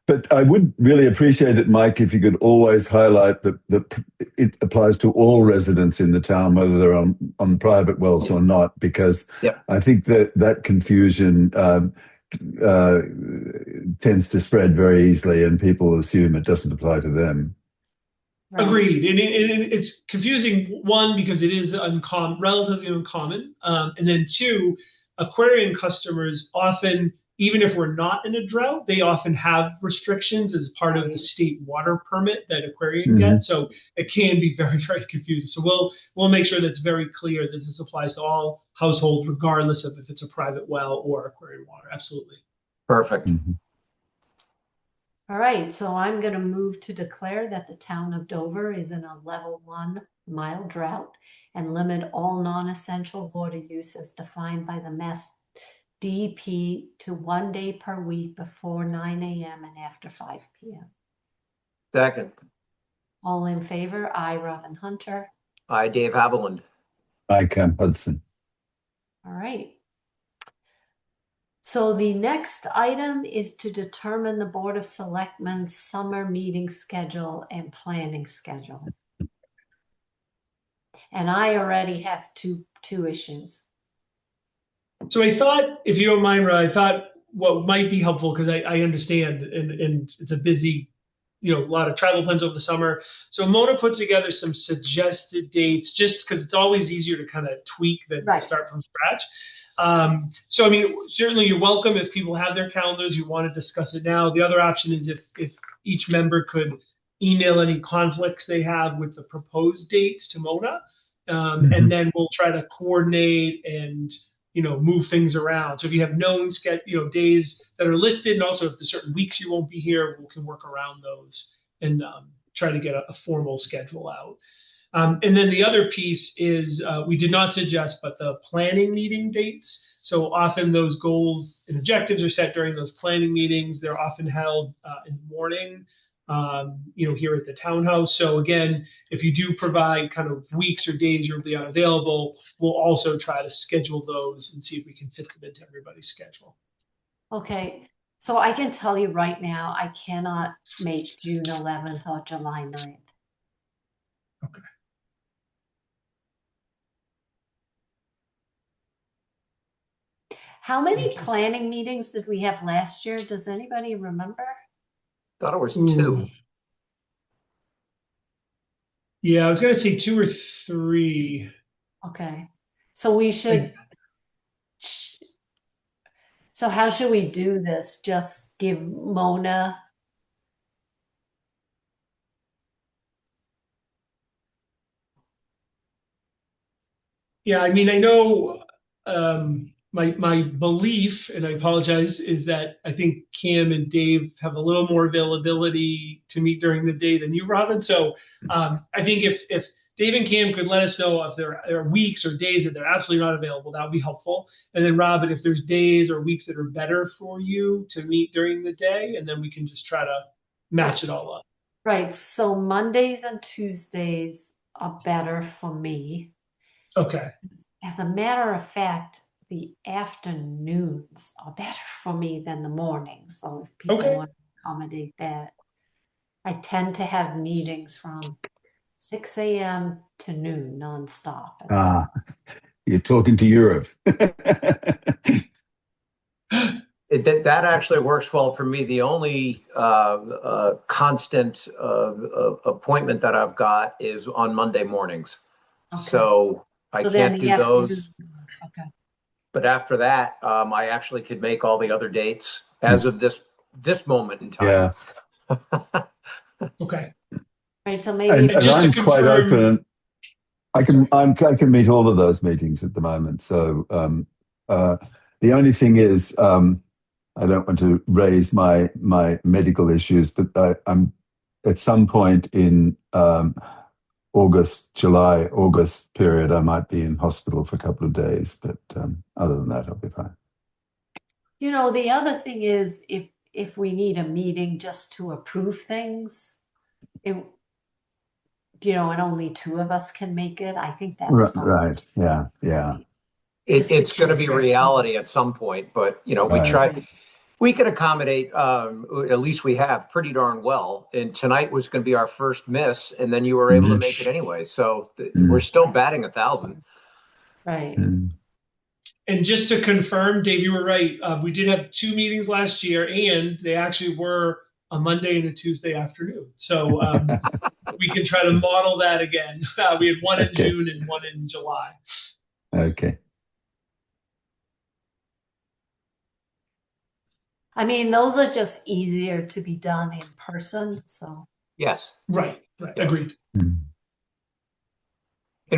But I would really appreciate it, Mike, if you could always highlight that it applies to all residents in the town, whether they're on private wells or not, because Yep. I think that confusion tends to spread very easily, and people assume it doesn't apply to them. Right. Agreed. And it's confusing, one, because it is relatively uncommon. And then two, Aquarian customers often, even if we're not in a drought, they often have restrictions as part of the state water permit that Aquarian gets. So it can be very, very confusing. So we'll make sure that's very clear that this applies to all households, regardless of if it's a private well or Aquarian water. Absolutely. Perfect. Mm-hmm. All right, so I'm going to move to declare that the town of Dover is in a level 1 mild drought and limit all non-essential water use as defined by the Mass DEP to 1 day per week before 9 a.m. and after 5 p.m. Second. All in favor? I, Robin Hunter. I, Dave Haviland. I, Cam Hudson. All right. So the next item is to determine the Board of Selectmen's summer meeting schedule and planning schedule. And I already have two issues. So I thought, if you don't mind, Rod, I thought what might be helpful, because I understand and it's a busy, a lot of travel plans over the summer. So Mona put together some suggested dates, just because it's always easier to kind of tweak than to start from scratch. So, I mean, certainly you're welcome if people have their calendars, you want to discuss it now. The other option is if each member could email any conflicts they have with the proposed dates to Mona, and then we'll try to coordinate and, move things around. So if you have known days that are listed, and also if there's certain weeks you won't be here, we can work around those. And try to get a formal schedule out. And then the other piece is we did not suggest, but the planning meeting dates. So often those goals and objectives are set during those planning meetings. They're often held in the morning, here at the townhouse. So again, if you do provide kind of weeks or days you'll be unavailable, we'll also try to schedule those and see if we can fit them into everybody's schedule. Okay, so I can tell you right now, I cannot make June 11th or July 9th. Okay. How many planning meetings did we have last year? Does anybody remember? Thought it was two. Yeah, I was going to say 2 or 3. Okay, so we should. So how should we do this? Just give Mona. Yeah, I mean, I know my belief, and I apologize, is that I think Cam and Dave have a little more availability to meet during the day than you, Robin. So I think if Dave and Cam could let us know if there are weeks or days that they're absolutely not available, that would be helpful. And then Robin, if there's days or weeks that are better for you to meet during the day, and then we can just try to match it all up. Right, so Mondays and Tuesdays are better for me. Okay. As a matter of fact, the afternoons are better for me than the mornings. So if people want to accommodate that, I tend to have meetings from 6 a.m. to noon nonstop. Ah, you're talking to Europe. That actually works well for me. The only constant appointment that I've got is on Monday mornings. Okay. So I can't do those. Okay. But after that, I actually could make all the other dates as of this moment in time. Yeah. Okay. Right. So maybe and just I'm to quite confirm, open. I can meet all of those meetings at the moment. So the only thing is, I don't want to raise my medical issues, but I'm at some point in August period, I might be in hospital for a couple of days. But other than that, I'll be fine. The other thing is if we need a meeting just to approve things, and only 2 of us can make it, I think that's fine. Right. Yeah. Yeah. It's going to be reality at some point, but we try. We can accommodate, at least we have pretty darn well. And tonight was going to be our first miss, and then you were able to make it anyway. So we're still batting 1,000. Right. And just to confirm, Dave, you were right. We did have 2 meetings last year, and they actually were a Monday and a Tuesday afternoon. So we can try to model that again. We had one in June and one in July. Okay. I mean, those are just easier to be done in person. So yes. Right. Agreed. And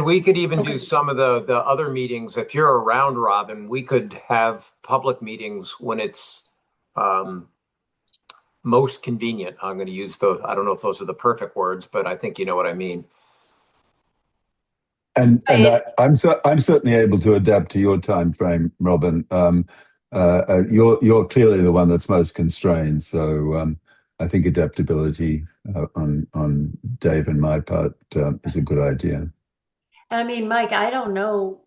we could even do some of the other meetings. If you're around, Robin, we could have public meetings when it's most convenient. I'm going to use those. I don't know if those are the perfect words, but I think you know what I mean. And I'm certainly able to adapt to your time frame, Robin. You're clearly the one that's most constrained, so I think adaptability on Dave and my part is a good idea. I mean, Mike, I don't know,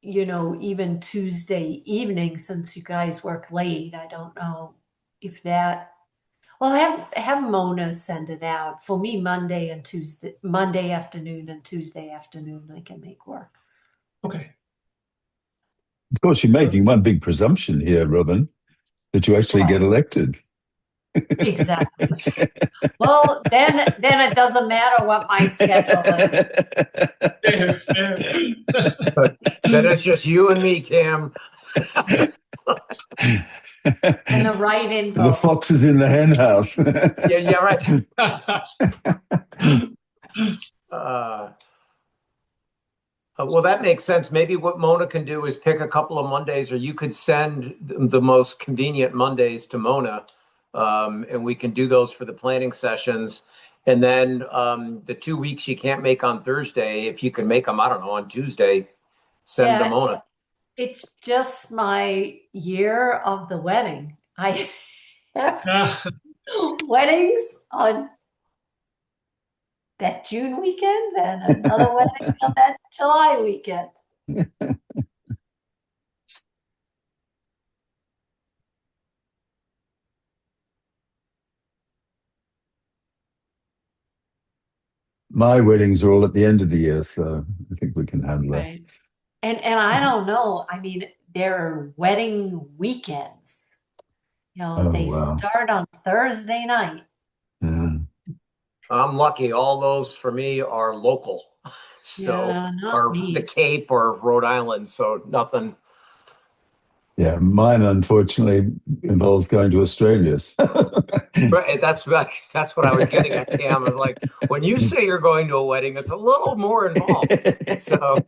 even Tuesday evening, since you guys work late, I don't know if that. Well, have Mona send it out for me. Monday afternoon and Tuesday afternoon I can make work. Okay. Of course, you're making one big presumption here, Robin, that you actually get elected. Exactly. Well, then it doesn't matter what my schedule is. Then it's just you and me, Cam. And the right info. The fox is in the hen house. Yeah, right. Well, that makes sense. Maybe what Mona can do is pick a couple of Mondays, or you could send the most convenient Mondays to Mona, and we can do those for the planning sessions. And then the 2 weeks you can't make on Thursday, if you can make them, I don't know, on Tuesday, send Yeah, them on. it's just my year of the wedding. I have weddings on that June weekend and another wedding on that July weekend. My weddings are all at the end of the year, so I think we can handle that. Right. And I don't know. I mean, there are wedding weekends. You know, Oh, they wow. start on Thursday night. Yeah. I'm lucky. All those for me are local. So, Yeah, not or the me. Cape or Rhode Island. So nothing. Yeah, mine unfortunately involves going to Australia. Right. That's what I was getting at, Tam. I was like, when you say you're going to a wedding, it's a little more involved. So,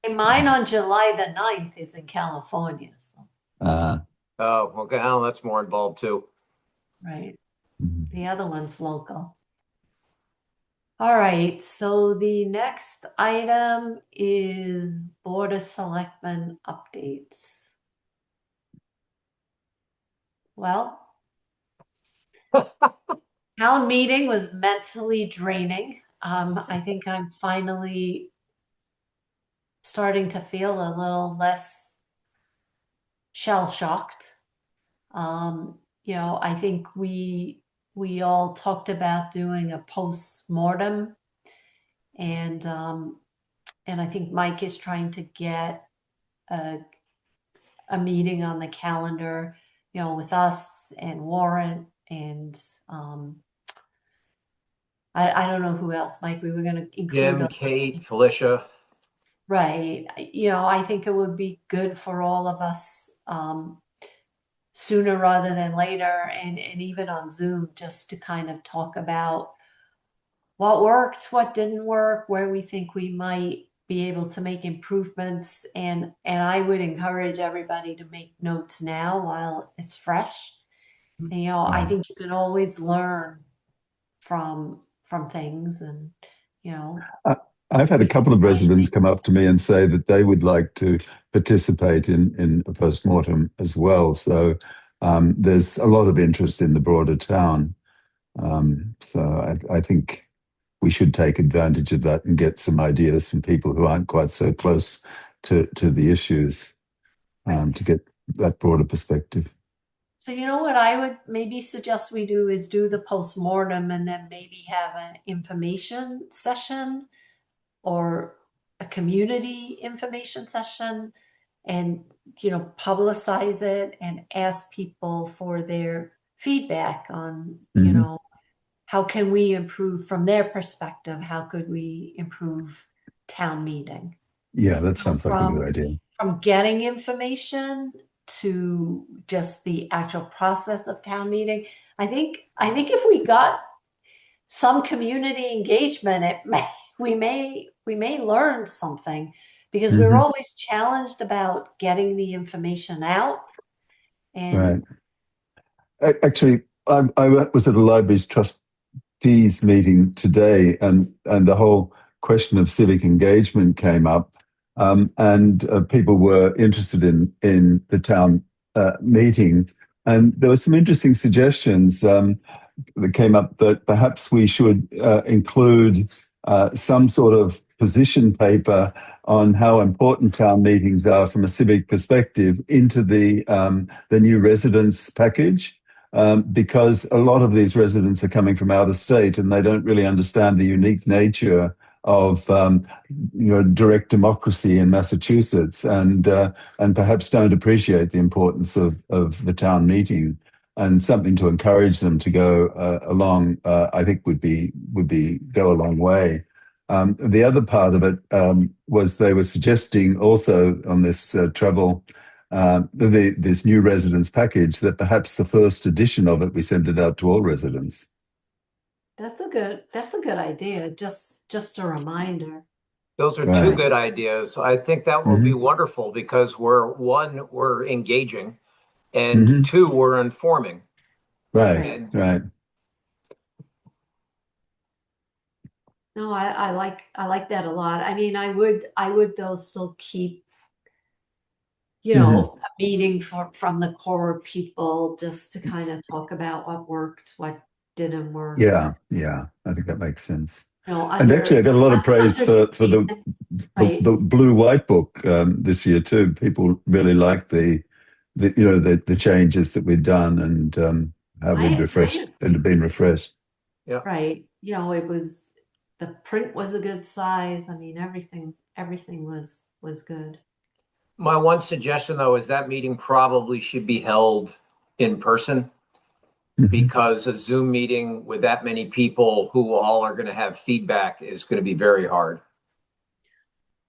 And mine on July the 9th is in California. So, uh, oh, okay. Well, that's more involved too. right. The other one's local. All right. So the next item is Board of Selectmen updates. Well, town meeting was mentally draining. I think I'm finally starting to feel a little less shell shocked. I think we all talked about doing a post mortem, and I think Mike is trying to get a a meeting on the calendar, with us and Warren and I don't know who else, Mike, we were going to include Jim, Kate, Felicia. right. I think it would be good for all of us sooner rather than later, and even on Zoom, just to kind of talk about what worked, what didn't work, where we think we might be able to make improvements. And I would encourage everybody to make notes now while it's fresh. And, I think you can always learn from things, and you know I- I've had a we can couple of try and residents make. come up to me and say that they would like to participate in a postmortem as well. So there's a lot of interest in the broader town. So I think we should take advantage of that and get some ideas from people who aren't quite so close to the issues Right. to get that broader perspective. So what I would maybe suggest we do is do the postmortem and then maybe have an information session or a community information session, and publicize it and ask people for their feedback on Hmm. how can we improve from their perspective, how could we improve town meeting. Yeah, that sounds like a good from idea. from getting information to just the actual process of town meeting. I think if we got some community engagement, we may learn something, because we're Hmm. always challenged about getting the information out. Right. And Actually, I was at a libraries trustees meeting today, and the whole question of civic engagement came up, and people were interested in the town meeting, and there were some interesting suggestions that came up that perhaps we should include some sort of position paper on how important town meetings are from a civic perspective into the new residence package. Because a lot of these residents are coming from out of state and they don't really understand the unique nature of direct democracy in Massachusetts, and perhaps don't appreciate the importance of the town meeting, and something to encourage them to go along. I think would be go a long way. The other part of it was they were suggesting also on this travel, this new residence package, that perhaps the first edition of it, we send it out to all residents. that's a good idea. Just a reminder. Those are two Right. good ideas. I think that will be Hmm. wonderful because we're engaging, and Hmm. two, we're informing. Right. Right. And Right. No, I like that a lot. I mean, I would though still keep, Mhm. a meeting from the core people just to kind of talk about what worked, what didn't work. Yeah, I think that makes sense. And actually, I Under got a lot of praise for understand, right? the blue white book this year too. People really liked the changes that we'd done and how we'd I refreshed and been refreshed. Yeah. right. It was the print was a good size. I mean, everything was good. My one suggestion, though, is that meeting probably should be held in person Mhm. because a Zoom meeting with that many people who all are going to have feedback is going to be very hard.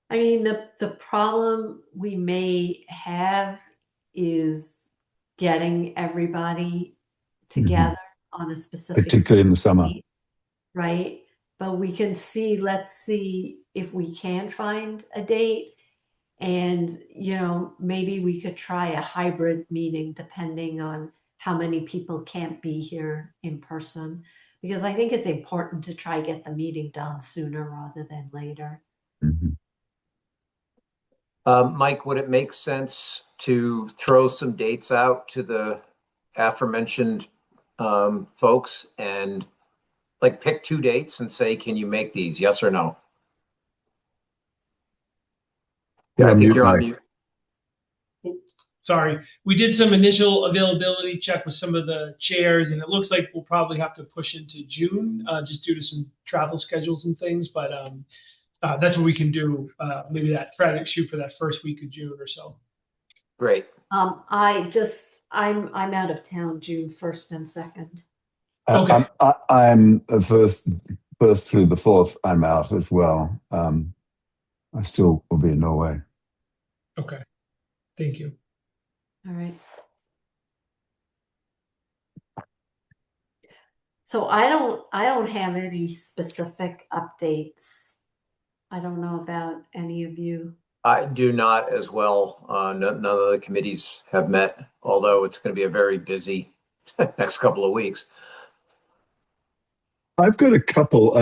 I mean, the problem we may have is getting everybody Mhm. together on a specific Particularly in the summer. date, right? But let's see if we can find a date. And, maybe we could try a hybrid meeting depending on how many people can't be here in person. Because I think it's important to try get the meeting done sooner rather than later. Mhm. Mike, would it make sense to throw some dates out to the aforementioned folks and like pick 2 dates and say, can you make these? Yes or no? Yeah, You're I on think mute, you're on Mike. mute. Sorry, we did some initial availability check with some of the chairs, and it looks like we'll probably have to push into June, just due to some travel schedules and things. But that's what we can do. Maybe try to shoot for that first week of June or so. Great. I'm out of town June 1st and 2nd. Okay. I'm first through the fourth. I'm out as well. I still will be in Norway. Okay. Thank you. All right. So I don't have any specific updates. I don't know about any of you. I do not as well. None of the committees have met, although it's going to be a very busy next couple of weeks. I've got a couple.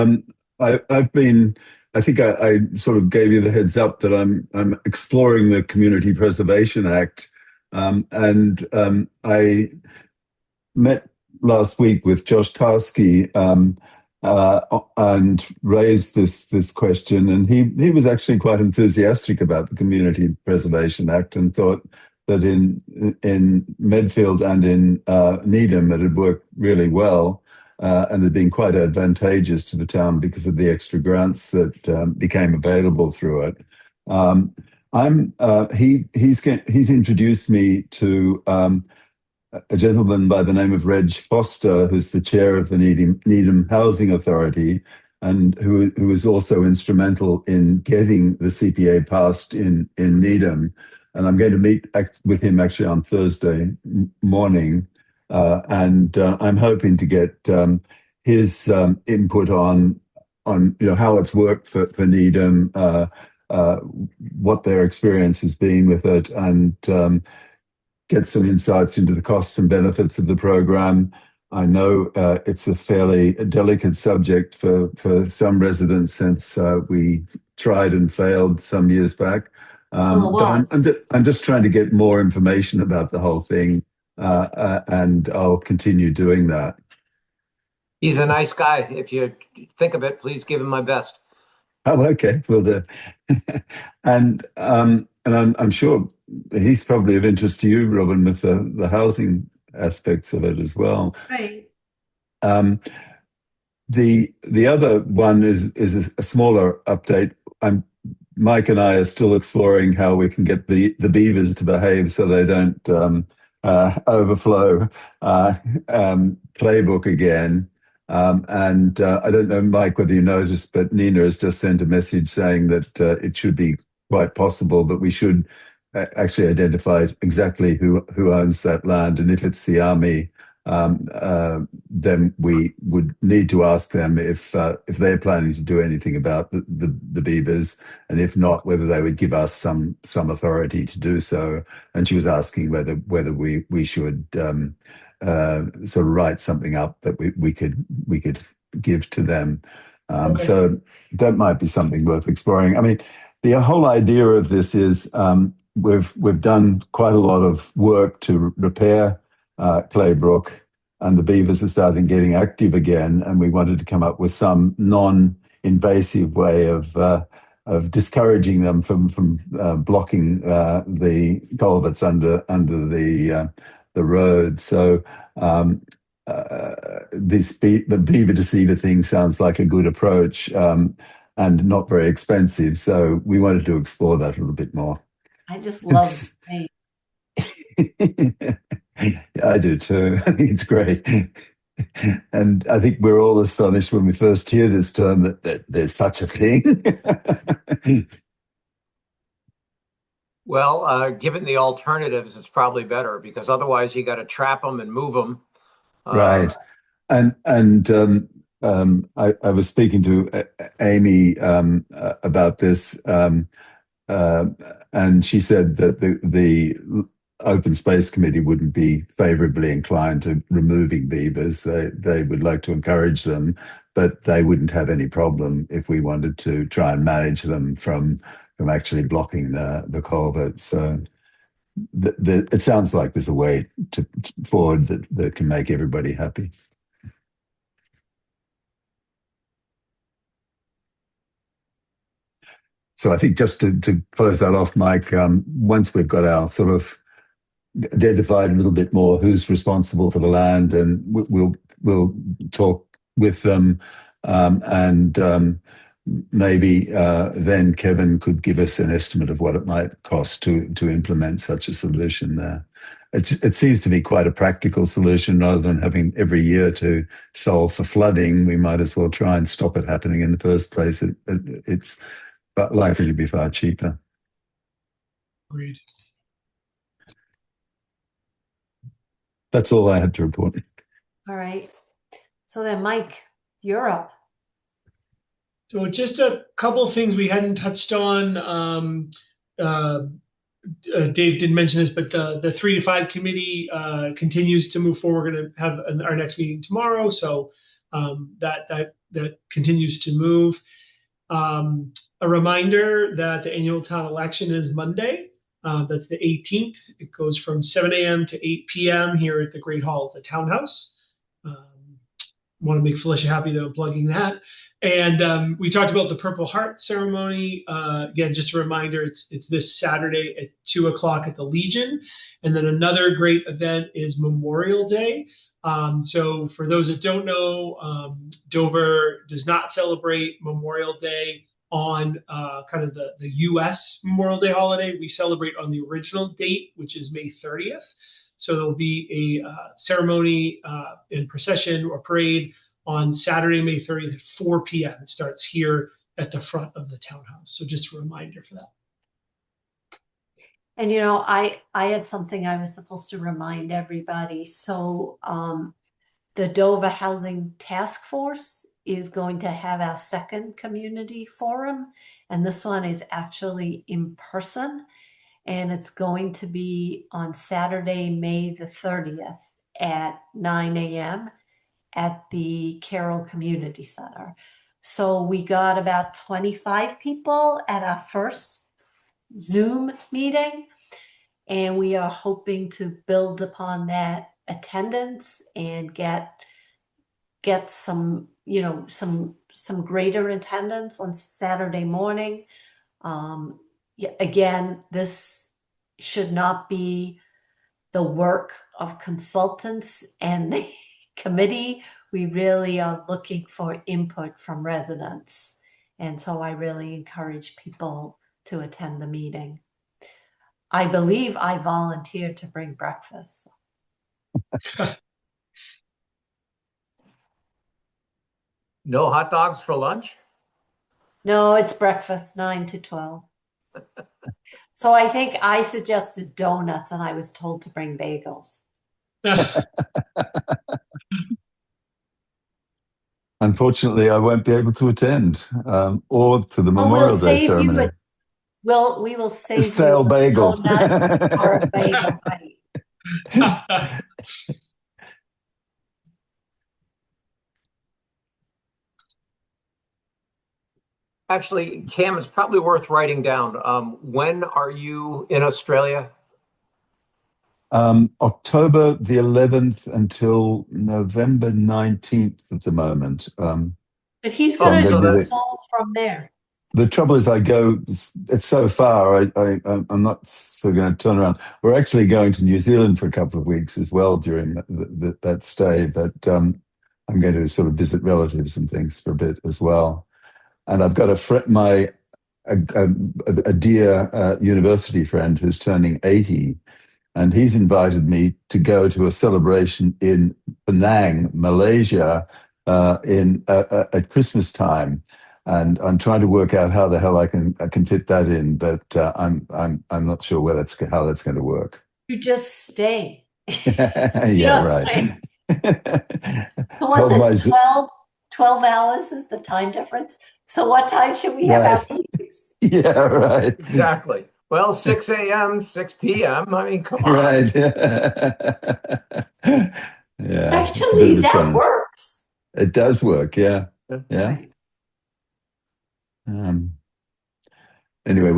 I've been. I think I sort of gave you the heads up that I'm exploring the Community Preservation Act, and I met last week with Josh Tarski and raised this question, and he was actually quite enthusiastic about the Community Preservation Act and thought that in Medfield and in Needham it had worked really well. And had been quite advantageous to the town because of the extra grants that became available through it. I'm he's introduced me to a gentleman by the name of Reg Foster, who's the chair of the Needham Housing Authority, and who was also instrumental in getting the CPA passed in Needham. And I'm going to meet with him actually on Thursday morning, and I'm hoping to get his input on how it's worked for Needham, what their experience has been with it, and get some insights into the costs and benefits of the program. I know it's a fairly delicate subject for some residents since we tried and failed some years back. Well, it But was. I'm just trying to get more information about the whole thing, and I'll continue doing that. He's a nice guy. If you think of it, please give him my best. Oh, okay, will do. And I'm sure he's probably of interest to you, Robin, with the housing aspects of it as well. Right. Um, the other one is a smaller update. Mike and I are still exploring how we can get the beavers to behave so they don't overflow playbook again. And I don't know, Mike, whether you noticed, but Nina has just sent a message saying that it should be quite possible, but we should actually identify exactly who owns that land, and if it's the army, then we would need to ask them if they're planning to do anything about the beavers, and if not, whether they would give us some authority to do so. And she was asking whether we should sort of write something up that we could give to them. Okay. So that might be something worth exploring. I mean, the whole idea of this is we've done quite a lot of work to repair Claybrook, and the beavers are starting getting active again, and we wanted to come up with some non-invasive way of discouraging them from blocking the culverts under the road. So the beaver deceiver thing sounds like a good approach, and not very expensive. So we wanted to explore that a little bit more. I just love the name. I do too. I think it's great. And I think we're all astonished when we first hear this term that there's such a thing. Well, given the alternatives, it's probably better, because otherwise you got to trap them and move them. Right. And I was speaking to Amy about this, and she said that the Open Space Committee wouldn't be favorably inclined to removing beavers. They would like to encourage them, but they wouldn't have any problem if we wanted to try and manage them from actually blocking the culvert. So it sounds like there's a way forward that can make everybody happy. So I think just to close that off, Mike, once we've got our sort of identified a little bit more who's responsible for the land, and we'll talk with them, and maybe then Kevin could give us an estimate of what it might cost to implement such a solution there. It seems to be quite a practical solution. Rather than having every year to solve for flooding, we might as well try and stop it happening in the first place. It's but likely to be far cheaper. Agreed. That's all I had to report. All right. So then, Mike, you're up. So just a couple of things we hadn't touched on. Dave did mention this, but the 3 to 5 committee continues to move forward. We're going to have our next meeting tomorrow, so that continues to move. A reminder that the annual town election is Monday. That's the 18th. It goes from 7 a.m. to 8 p.m. here at the Great Hall at the Townhouse. Want to make Felicia happy that I'm plugging that. And we talked about the Purple Heart ceremony. Again, just a reminder, it's this Saturday at 2 o'clock at the Legion. And then another great event is Memorial Day. So for those that don't know, Dover does not celebrate Memorial Day on kind of the U.S. Memorial Day holiday. We celebrate on the original date, which is May 30th. So there'll be a ceremony and procession or parade on Saturday, May 30th at 4 p.m. It starts here at the front of the townhouse. So just a reminder for that. And, you know, I had something I was supposed to remind everybody. So the Dover Housing Task Force is going to have our second community forum. And this one is actually in person. And it's going to be on Saturday, May the 30th at 9 a.m. at the Carroll Community Center. So we got about 25 people at our first Zoom meeting, and we are hoping to build upon that attendance and get some, you know, some greater attendance on Saturday morning. Again, this should not be the work of consultants and the committee. We really are looking for input from residents. And so I really encourage people to attend the meeting. I believe I volunteered to bring breakfast. No hot dogs for lunch? No, it's breakfast, 9 to 12. So I think I suggested donuts and I was told to bring bagels. Unfortunately, I won't be able to attend or to the Memorial Day ceremony. We will save Stale you a bagel. donut or a bagel bite. Actually, Cam, it's probably worth writing down. When are you in Australia? October the 11th until November 19th at the moment. But he's So I'm going to going so to do do the it. that's calls from there. The trouble is, it's so far. I'm not so going to turn around. We're actually going to New Zealand for a couple of weeks as well during that stay, but I'm going to sort of visit relatives and things for a bit as well. And I've got a dear university friend who's turning 80, and he's invited me to go to a celebration in Penang, Malaysia, at Christmas time. And I'm trying to work out how the hell I can fit that in, but I'm not sure how that's going to work. You just stay. Yeah, Just right. stay. So what's Hold my it, 12 hours is the time difference? So what time should we have our right. meetings? Yeah, right. exactly. Well, 6 a.m., 6 p.m. I mean, come on. Right. Yeah, it's a bit of Actually, a that challenge. works. It does work. Yeah. Yeah. Right. Um, anyway,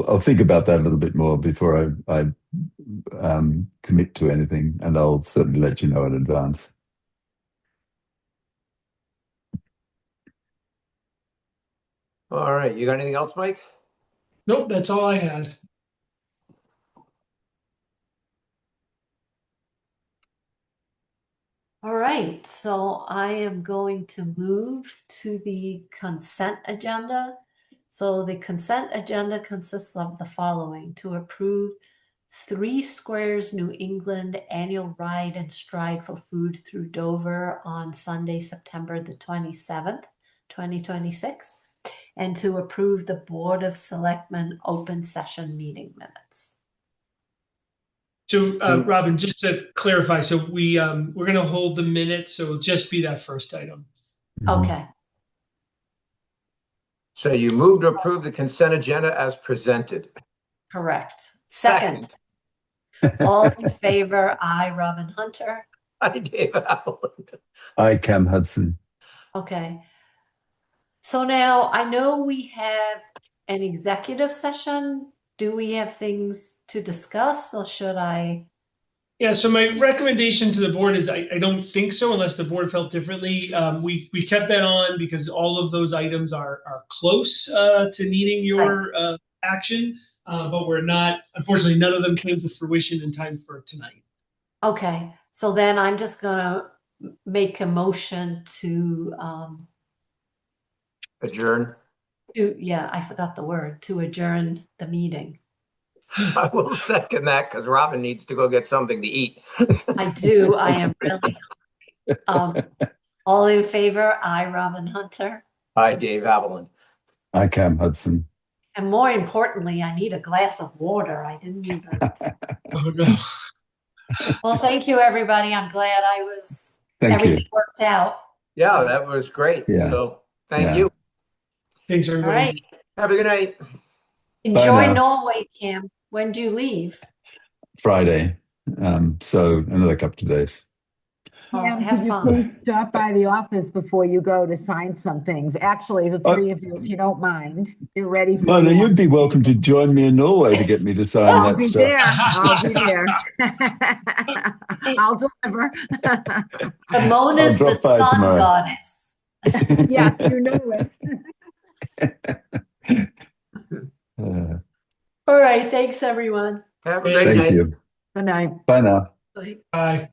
I'll think about that a little bit more before I commit to anything, and I'll certainly let you know in advance. All right. You got anything else, Mike? Nope, that's all I had. All right, so I am going to move to the consent agenda. So the consent agenda consists of the following: to approve 3 Squares New England annual ride and stride for food through Dover on Sunday, September the 27th, 2026, and to approve the Board of Selectmen open session meeting minutes. So, Robin, just to clarify, so we're going to hold the minute, so it'll just be that first item. Okay, So you move to approve the consent agenda as presented. correct. Second. All in favor, I, Robin Hunter. Hi, Dave Allen. I, Cam Hudson. Okay. So now I know we have an executive session. Do we have things to discuss, or should I? Yeah, so my recommendation to the board is I don't think so unless the board felt differently. We kept that on because all of those items are close to needing your action, but we're not, unfortunately, none of them came to fruition in time for tonight. Okay, so then I'm just gonna make a motion to Adjourn. yeah, I forgot the word, to adjourn the meeting. I will second that because Robin needs to go get something to eat. I do. I am really all in favor, I, Robin Hunter. Hi, Dave Avalon. I, Cam Hudson. And more importantly, I need a glass of water. I didn't even. Oh, no. Well, thank you, everybody. I'm glad Thank everything you. worked out. Yeah, that was great. Yeah. So thank Yeah. you. Thanks, All everybody. right. Have a good night. Enjoy now. Norway, Kim. When do you leave? Friday. So another couple of days. Oh, Pam, have could you fun. please stop by the office before you go to sign some things? Actually, the three of you, if you don't mind, they're ready for Mona, you. you'd be welcome to join me in Norway to get me to sign I'll that be stuff. there. I'll be there. I'll deliver. Ramona's I'll drop the by sun tomorrow. goddess. Yes, you know it. All right. Thanks, everyone. Have a great Thank night. you. Good night. Bye now. Bye. Bye.